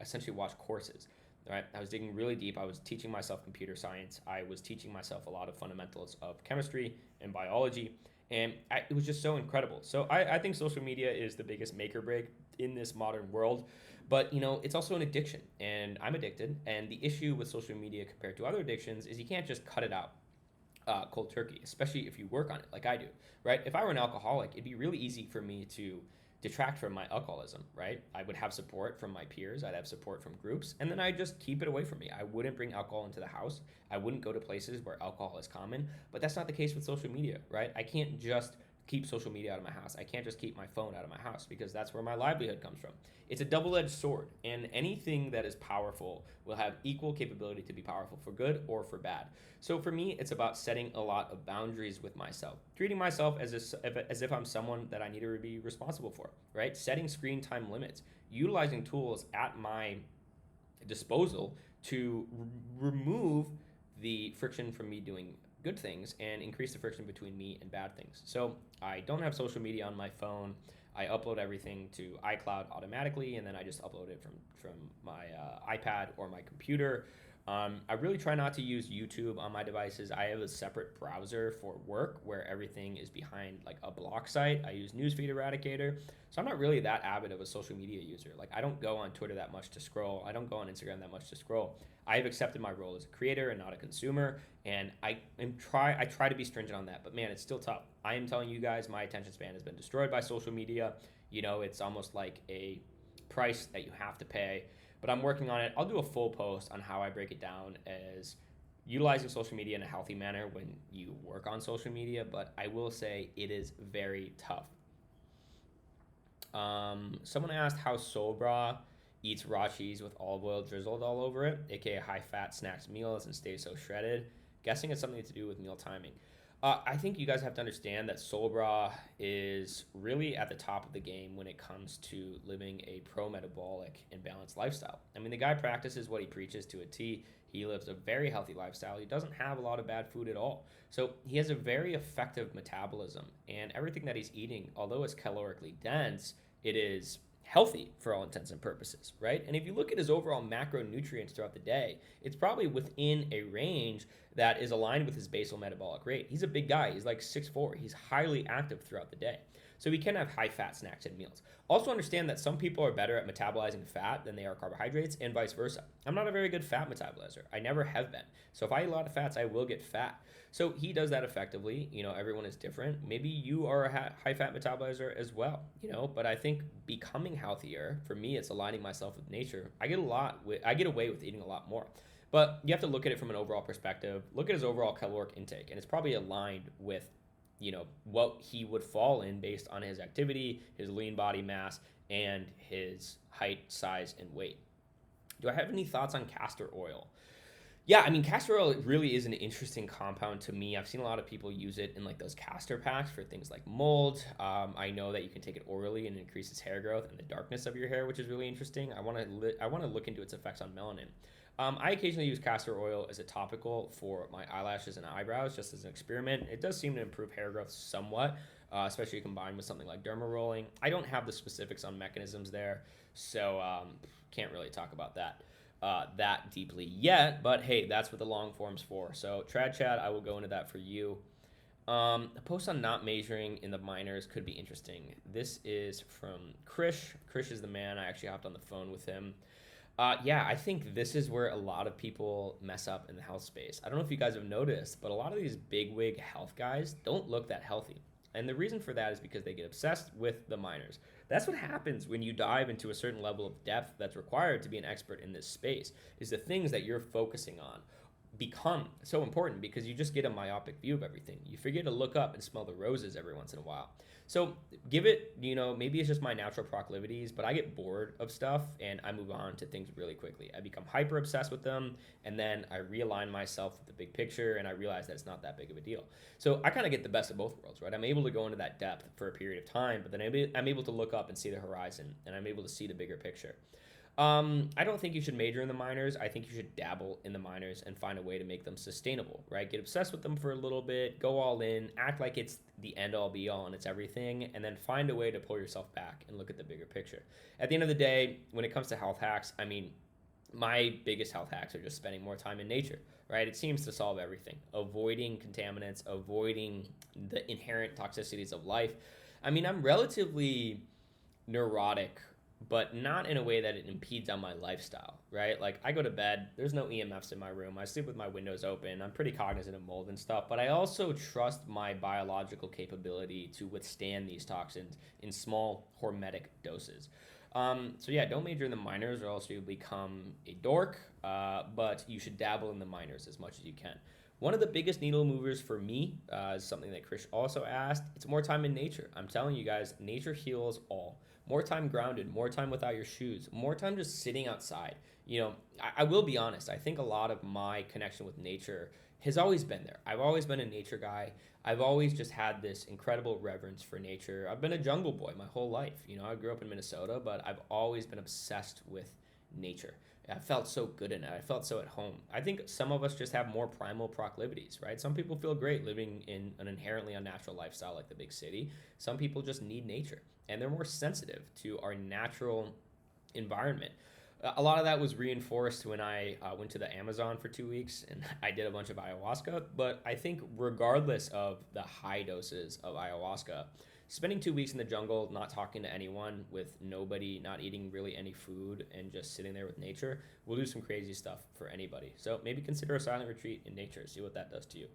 essentially watch courses. Right? I was digging really deep. I was teaching myself computer science. I was teaching myself a lot of fundamentals of chemistry and biology and it was just so incredible. So I think social media is the biggest make or break in this modern world. But it's also an addiction, and I'm addicted. And the issue with social media compared to other addictions is you can't just cut it out cold turkey, especially if you work on it like I do, right? If I were an alcoholic, it'd be really easy for me to detract from my alcoholism, right? I would have support from my peers, I'd have support from groups, and then I'd just keep it away from me. I wouldn't bring alcohol into the house. I wouldn't go to places where alcohol is common, but that's not the case with social media, right? I can't just keep social media out of my house. I can't just keep my phone out of my house because that's where my livelihood comes from. It's a double-edged sword, and anything that is powerful will have equal capability to be powerful for good or for bad. So for me, it's about setting a lot of boundaries with myself, treating myself as if I'm someone that I need to be responsible for, right? Setting screen time limits, utilizing tools at my disposal to remove the friction from me doing good things and increase the friction between me and bad things. So I don't have social media on my phone. I upload everything to iCloud automatically, and then I just upload it from my iPad or my computer. I really try not to use YouTube on my devices. I have a separate browser for work where everything is behind like a block site. I use Newsfeed Eradicator. So I'm not really that avid of a social media user. Like I don't go on Twitter that much to scroll. I don't go on Instagram that much to scroll. I have accepted my role as a creator and not a consumer, and I try to be stringent on that. But man, it's still tough. I am telling you guys, my attention span has been destroyed by social media. It's almost like a price that you have to pay. But I'm working on it. I'll do a full post on how I break it down as utilizing social media in a healthy manner when you work on social media. But I will say it is very tough. Someone asked how Sobra eats raw cheese with olive oil drizzled all over it, aka high fat snacks meals and stays so shredded. Guessing it's something to do with meal timing. I think you guys have to understand that Solbra is really at the top of the game when it comes to living a pro-metabolic and balanced lifestyle. I mean, the guy practices what he preaches to a T. He lives a very healthy lifestyle. He doesn't have a lot of bad food at all. So he has a very effective metabolism, and everything that he's eating, although it's calorically dense, it is healthy for all intents and purposes, right? And if you look at his overall macronutrients throughout the day, it's probably within a range that is aligned with his basal metabolic rate. He's a big guy. He's like 6'4". He's highly active throughout the day. So he can have high fat snacks and meals. Also understand that some people are better at metabolizing fat than they are carbohydrates and vice versa. I'm not a very good fat metabolizer. I never have been. So if I eat a lot of fats, I will get fat. So he does that effectively. Everyone is different. Maybe you are a high fat metabolizer as well, but I think becoming healthier, for me, it's aligning myself with nature. I get away with eating a lot more. But you have to look at it from an overall perspective. Look at his overall caloric intake, and it's probably aligned with what he would fall in based on his activity, his lean body mass, and his height, size, and weight. Do I have any thoughts on castor oil? Yeah, I mean, castor oil really is an interesting compound to me. I've seen a lot of people use it in like those castor packs for things like mold. I know that you can take it orally and it increases hair growth and the darkness of your hair, which is really interesting. I want to look into its effects on melanin. I occasionally use castor oil as a topical for my eyelashes and eyebrows, just as an experiment. It does seem to improve hair growth somewhat, especially combined with something like derma rolling. I don't have the specifics on mechanisms there, so can't really talk about that deeply yet. But hey, that's what the long form's for. So Trad Chad, I will go into that for you. A post on not measuring in the minors could be interesting. This is from Krish. Krish is the man. I actually hopped on the phone with him. Yeah, I think this is where a lot of people mess up in the health space. I don't know if you guys have noticed, but a lot of these bigwig health guys don't look that healthy. And the reason for that is because they get obsessed with the minors. That's what happens when you dive into a certain level of depth that's required to be an expert in this space, is the things that you're focusing on. become so important because you just get a myopic view of everything. You forget to look up and smell the roses every once in a while. So give it, maybe it's just my natural proclivities, but I get bored of stuff and I move on to things really quickly. I become hyper obsessed with them, and then I realign myself with the big picture, and I realize that it's not that big of a deal. So I kind of get the best of both worlds, right? I'm able to go into that depth for a period of time, but then I'm able to look up and see the horizon, and I'm able to see the bigger picture. I don't think you should major in the minors. I think you should dabble in the minors and find a way to make them sustainable, right? Get obsessed with them for a little bit, go all in, act like it's the end all be all and it's everything, and then find a way to pull yourself back and look at the bigger picture. At the end of the day, when it comes to health hacks, I mean, my biggest health hacks are just spending more time in nature, right? It seems to solve everything. Avoiding contaminants, avoiding the inherent toxicities of life. I mean, I'm relatively neurotic, but not in a way that it impedes on my lifestyle, right? Like I go to bed, there's no EMFs in my room. I sleep with my windows open. I'm pretty cognizant of mold and stuff, but I also trust my biological capability to withstand these toxins in small hormetic doses. So yeah, don't major in the minors or else you become a dork, but you should dabble in the minors as much as you can. One of the biggest needle movers for me is something that Chris also asked. It's more time in nature. I'm telling you guys, nature heals all. More time grounded, more time without your shoes, more time just sitting outside. I will be honest. I think a lot of my connection with nature has always been there. I've always been a nature guy. I've always just had this incredible reverence for nature. I've been a jungle boy my whole life. I grew up in Minnesota, but I've always been obsessed with nature. I felt so good in it. I felt so at home. I think some of us just have more primal proclivities, right? Some people feel great living in an inherently unnatural lifestyle like the big city. Some people just need nature, and they're more sensitive to our natural environment. A lot of that was reinforced when I went to the Amazon for 2 weeks and I did a bunch of ayahuasca. But I think, regardless of the high doses of ayahuasca, spending 2 weeks in the jungle, not talking to anyone, with nobody, not eating really any food, and just sitting there with nature will do some crazy stuff for anybody. So maybe consider a silent retreat in nature, see what that does to you.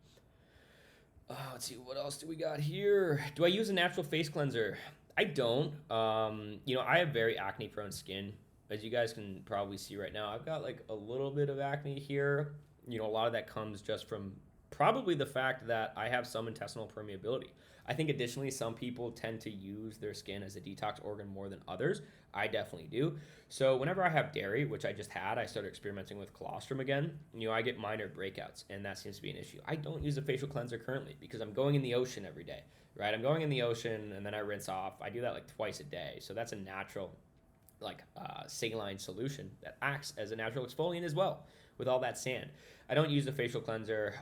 Let's see, what else do we got here? Do I use a natural face cleanser? I don't. I have very acne prone skin. As you guys can probably see right now, I've got like a little bit of acne here. A lot of that comes just from probably the fact that I have some intestinal permeability. I think additionally, some people tend to use their skin as a detox organ more than others. I definitely do. So whenever I have dairy, which I just had, I started experimenting with colostrum again. I get minor breakouts, and that seems to be an issue. I don't use a facial cleanser currently because I'm going in the ocean every day, right? I'm going in the ocean, and then I rinse off. I do that like twice a day. So that's a natural saline solution that acts as a natural exfoliant as well with all that sand. I don't use a facial cleanser.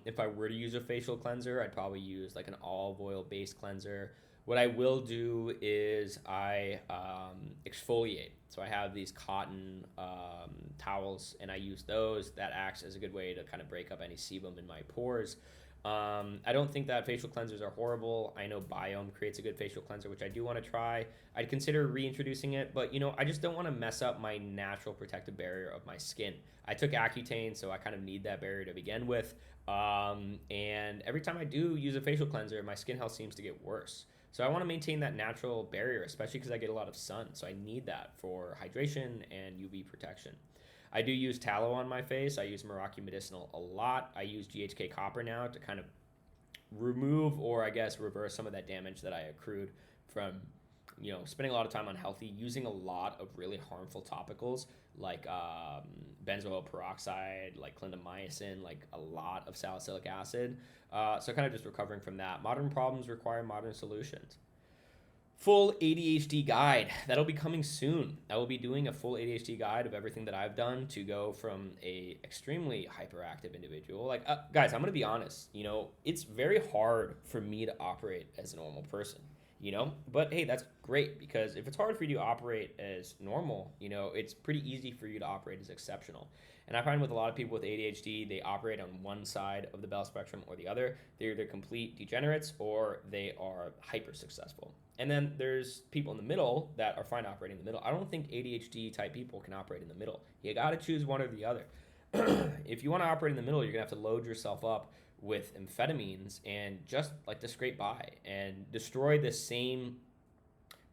If I were to use a facial cleanser, I'd probably use like an olive oil based cleanser. What I will do is I exfoliate. So I have these cotton towels, and I use those. That acts as a good way to kind of break up any sebum in my pores. I don't think that facial cleansers are horrible. I know Biome creates a good facial cleanser, which I do want to try. I'd consider reintroducing it, but I just don't want to mess up my natural protective barrier of my skin. I took Accutane, so I kind of need that barrier to begin with. And every time I do use a facial cleanser, my skin health seems to get worse. So I want to maintain that natural barrier, especially because I get a lot of sun. So I need that for hydration and UV protection. I do use tallow on my face. I use Meraki Medicinal a lot. I use GHK Copper now to kind of remove, or I guess reverse, some of that damage that I accrued from spending a lot of time unhealthy, using a lot of really harmful topicals like benzoyl peroxide, like clindamycin, like a lot of salicylic acid. So kind of just recovering from that. Modern problems require modern solutions. Full ADHD guide. That'll be coming soon. I will be doing a full ADHD guide of everything that I've done to go from a extremely hyperactive individual. Guys, I'm going to be honest. It's very hard for me to operate as a normal person. But hey, that's great, because if it's hard for you to operate as normal, it's pretty easy for you to operate as exceptional. And I find with a lot of people with ADHD, they operate on one side of the Bell spectrum or the other. They're either complete degenerates or they are hyper successful. And then there's people in the middle that are fine operating in the middle. I don't think ADHD type people can operate in the middle. You got to choose one or the other. If you want to operate in the middle, you're going to have to load yourself up with amphetamines and just to scrape by and destroy the same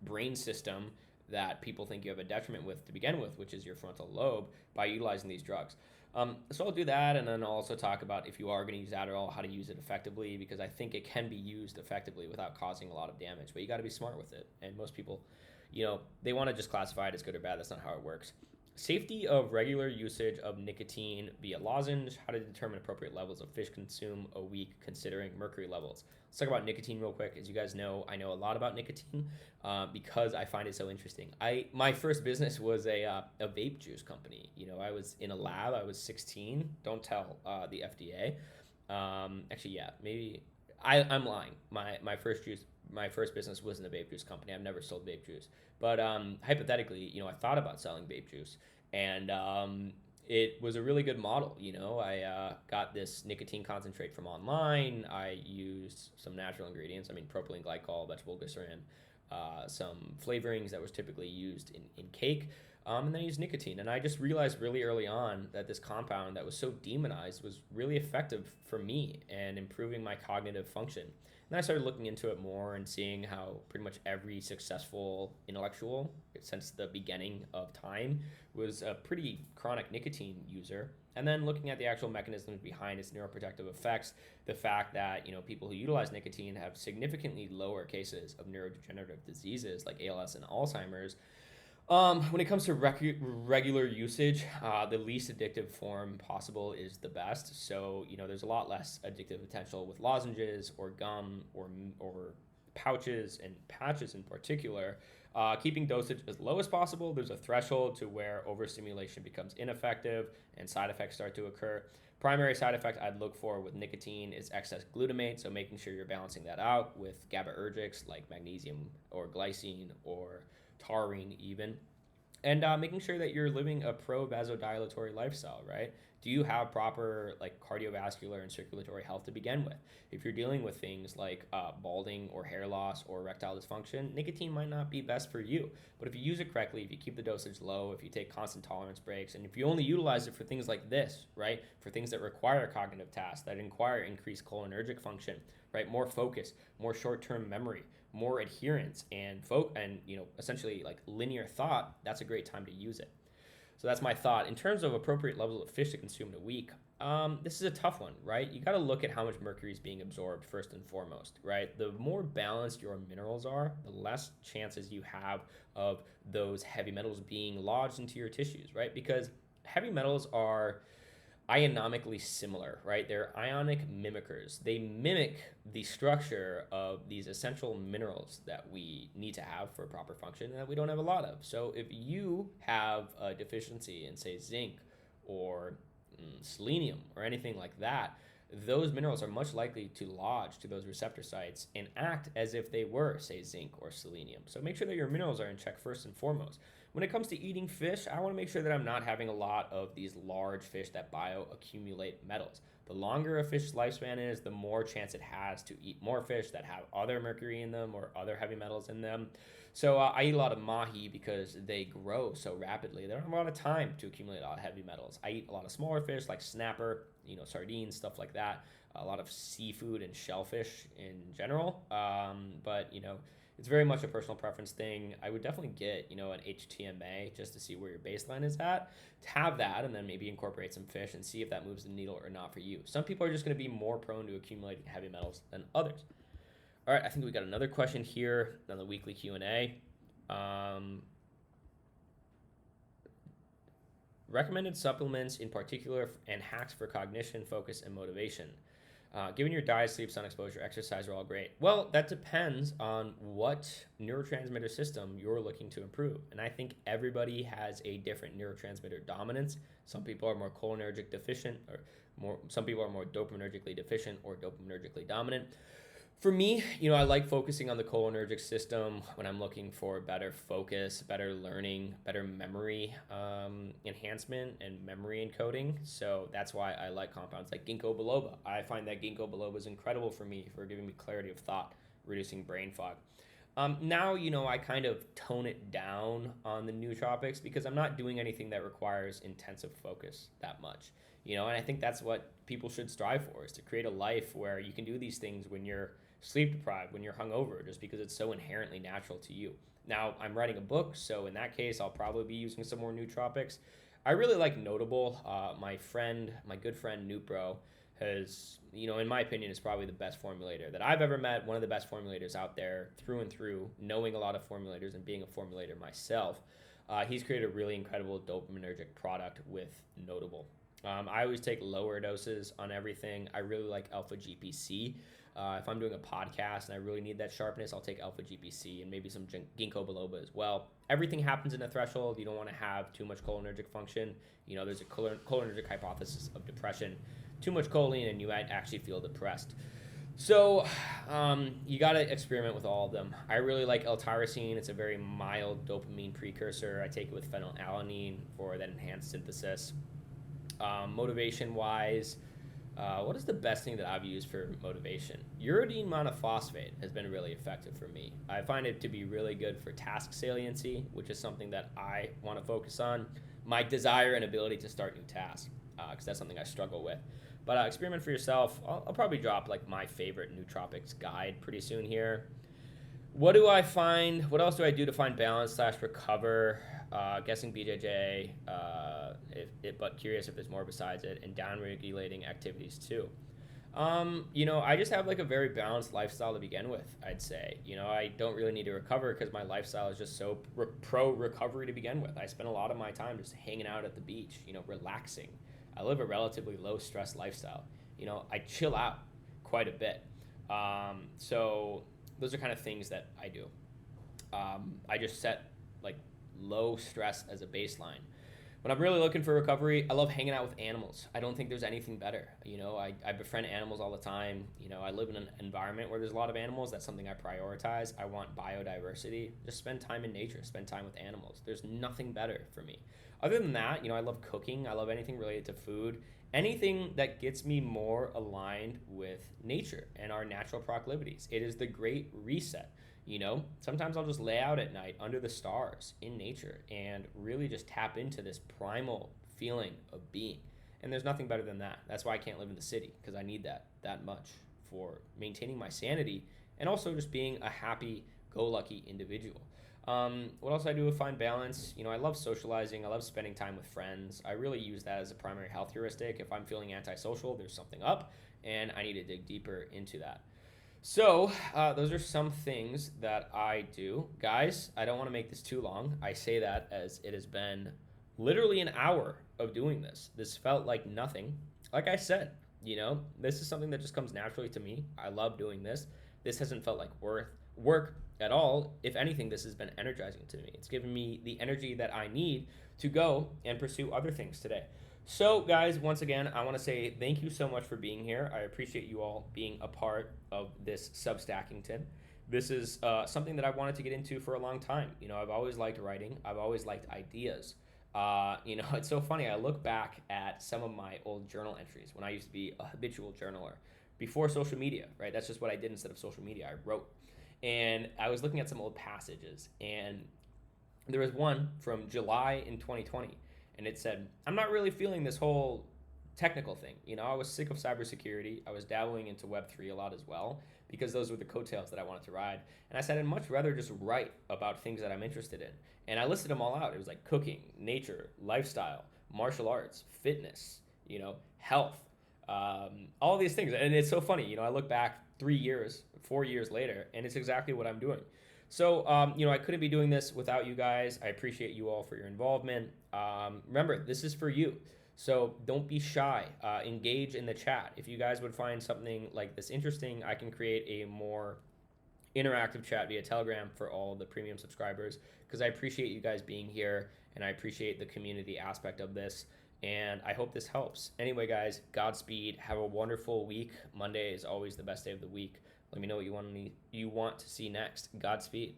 brain system that people think you have a detriment with to begin with, which is your frontal lobe, by utilizing these drugs. So I'll do that, and then I'll also talk about if you are going to use Adderall, how to use it effectively, because I think it can be used effectively without causing a lot of damage. But you got to be smart with it, and most people, they want to just classify it as good or bad. That's not how it works. Safety of regular usage of nicotine via lozenge, how to determine appropriate levels of fish consume a week considering mercury levels. Let's talk about nicotine real quick. As you guys know, I know a lot about nicotine because I find it so interesting. My first business was a vape juice company. I was in a lab. I was 16. Don't tell the FDA. Actually, yeah, maybe I'm lying. My first business wasn't a vape juice company. I've never sold vape juice. But hypothetically, I thought about selling vape juice, and it was a really good model. I got this nicotine concentrate from online. I used some natural ingredients. I mean, propylene glycol, vegetable glycerin, some flavorings that was typically used in cake. And then I used nicotine. And I just realized really early on that this compound that was so demonized was really effective for me and improving my cognitive function. Then I started looking into it more and seeing how pretty much every successful intellectual since the beginning of time was a pretty chronic nicotine user. And then looking at the actual mechanisms behind its neuroprotective effects, the fact that people who utilize nicotine have significantly lower cases of neurodegenerative diseases like ALS and Alzheimer's. When it comes to regular usage, the least addictive form possible is the best. So, there's a lot less addictive potential with lozenges or gum or pouches and patches in particular. Keeping dosage as low as possible, there's a threshold to where overstimulation becomes ineffective and side effects start to occur. Primary side effect I'd look for with nicotine is excess glutamate, so making sure you're balancing that out with GABAergics like magnesium or glycine or taurine even, and making sure that you're living a pro vasodilatory lifestyle, right? Do you have proper cardiovascular and circulatory health to begin with? If you're dealing with things like balding or hair loss or erectile dysfunction, nicotine might not be best for you. But if you use it correctly, if you keep the dosage low, if you take constant tolerance breaks, and if you only utilize it for things like this, right? For things that require cognitive tasks, that require increased cholinergic function, right? More focus, more short-term memory, more adherence, and essentially like linear thought, that's a great time to use it. So that's my thought. In terms of appropriate levels of fish to consume in a week, this is a tough one, right? You got to look at how much mercury is being absorbed first and foremost, right? The more balanced your minerals are, the less chances you have of those heavy metals being lodged into your tissues, right? Because heavy metals are ionomically similar, right? They're ionic mimickers. They mimic the structure of these essential minerals that we need to have for proper function and that we don't have a lot of. So if you have a deficiency in, say, zinc or selenium or anything like that, those minerals are much likely to lodge to those receptor sites and act as if they were, say, zinc or selenium. So make sure that your minerals are in check first and foremost. When it comes to eating fish, I want to make sure that I'm not having a lot of these large fish that bioaccumulate metals. The longer a fish's lifespan is, the more chance it has to eat more fish that have other mercury in them or other heavy metals in them. So I eat a lot of mahi because they grow so rapidly. They don't have a lot of time to accumulate a lot of heavy metals. I eat a lot of smaller fish like snapper, sardines, stuff like that. A lot of seafood and shellfish in general. But it's very much a personal preference thing. I would definitely get, an HTMA just to see where your baseline is at, to have that, and then maybe incorporate some fish and see if that moves the needle or not for you. Some people are just going to be more prone to accumulating heavy metals than others. All right, I think we got another question here on the weekly Q&A. Recommended supplements in particular and hacks for cognition, focus, and motivation. Given your diet, sleep, sun exposure, exercise are all great. Well, that depends on what neurotransmitter system you're looking to improve. And I think everybody has a different neurotransmitter dominance. Some people are more cholinergic deficient, some people are more dopaminergically deficient or dopaminergically dominant. For me, I like focusing on the cholinergic system when I'm looking for better focus, better learning, better memory enhancement, and memory encoding. So that's why I like compounds like ginkgo biloba. I find that ginkgo biloba is incredible for me for giving me clarity of thought, reducing brain fog. Now, I kind of tone it down on the nootropics because I'm not doing anything that requires intensive focus that much. And I think that's what people should strive for, is to create a life where you can do these things when you're sleep deprived, when you're hungover, just because it's so inherently natural to you. Now, I'm writing a book, so in that case, I'll probably be using some more nootropics. I really like Notable. My good friend Nupro has, in my opinion, is probably the best formulator that I've ever met. One of the best formulators out there through and through, knowing a lot of formulators and being a formulator myself. He's created a really incredible dopaminergic product with Notable. I always take lower doses on everything. I really like Alpha GPC. If I'm doing a podcast and I really need that sharpness, I'll take Alpha GPC and maybe some ginkgo biloba as well. Everything happens in a threshold. You don't want to have too much cholinergic function. There's a cholinergic hypothesis of depression. Too much choline and you might actually feel depressed. So you got to experiment with all of them. I really like L-tyrosine. It's a very mild dopamine precursor. I take it with phenylalanine for that enhanced synthesis. Motivation-wise, what is the best thing that I've used for motivation? Uridine monophosphate has been really effective for me. I find it to be really good for task saliency, which is something that I want to focus on. My desire and ability to start new tasks, because that's something I struggle with. But experiment for yourself. I'll probably drop like my favorite nootropics guide pretty soon here. What do I find? What else do I do to find balance / recover? Guessing BJJ, but curious if there's more besides it, and down-regulating activities too. I just have like a very balanced lifestyle to begin with, I'd say. I don't really need to recover because my lifestyle is just so pro-recovery to begin with. I spend a lot of my time just hanging out at the beach, relaxing. I live a relatively low-stress lifestyle. I chill out quite a bit. So those are kind of things that I do. I just set like low stress as a baseline. When I'm really looking for recovery, I love hanging out with animals. I don't think there's anything better. I befriend animals all the time. I live in an environment where there's a lot of animals. That's something I prioritize. I want biodiversity. Just spend time in nature, spend time with animals. There's nothing better for me. Other than that, I love cooking. I love anything related to food. Anything that gets me more aligned with nature and our natural proclivities. It is the great reset. Sometimes I'll just lay out at night under the stars in nature and really just tap into this primal feeling of being. And there's nothing better than that. That's why I can't live in the city, because I need that much for maintaining my sanity and also just being a happy-go-lucky individual. What else I do to find balance? I love socializing. I love spending time with friends. I really use that as a primary health heuristic. If I'm feeling antisocial, there's something up, and I need to dig deeper into that. So those are some things that I do. Guys, I don't want to make this too long. I say that as it has been literally an hour of doing this. This felt like nothing. Like I said, this is something that just comes naturally to me. I love doing this. This hasn't felt like work at all. If anything, this has been energizing to me. It's given me the energy that I need to go and pursue other things today. So, guys, once again, I want to say thank you so much for being here. I appreciate you all being a part of this Substackington. This is something that I've wanted to get into for a long time. I've always liked writing. I've always liked ideas. It's so funny. I look back at some of my old journal entries when I used to be a habitual journaler before social media, right? That's just what I did instead of social media. I wrote. And I was looking at some old passages, and there was one from July in 2020. And it said, I'm not really feeling this whole technical thing. I was sick of cybersecurity. I was dabbling into Web3 a lot as well, because those were the coattails that I wanted to ride. And I said, I'd much rather just write about things that I'm interested in. And I listed them all out. It was like cooking, nature, lifestyle, martial arts, fitness, health, all these things. And it's so funny. I look back 4 years later, and it's exactly what I'm doing. So, I couldn't be doing this without you guys. I appreciate you all for your involvement. Remember, this is for you. So don't be shy. Engage in the chat. If you guys would find something like this interesting, I can create a more interactive chat via Telegram for all the premium subscribers, because I appreciate you guys being here, and I appreciate the community aspect of this. And I hope this helps. Anyway, guys, Godspeed. Have a wonderful week. Monday is always the best day of the week. Let me know what you want to see next. Godspeed.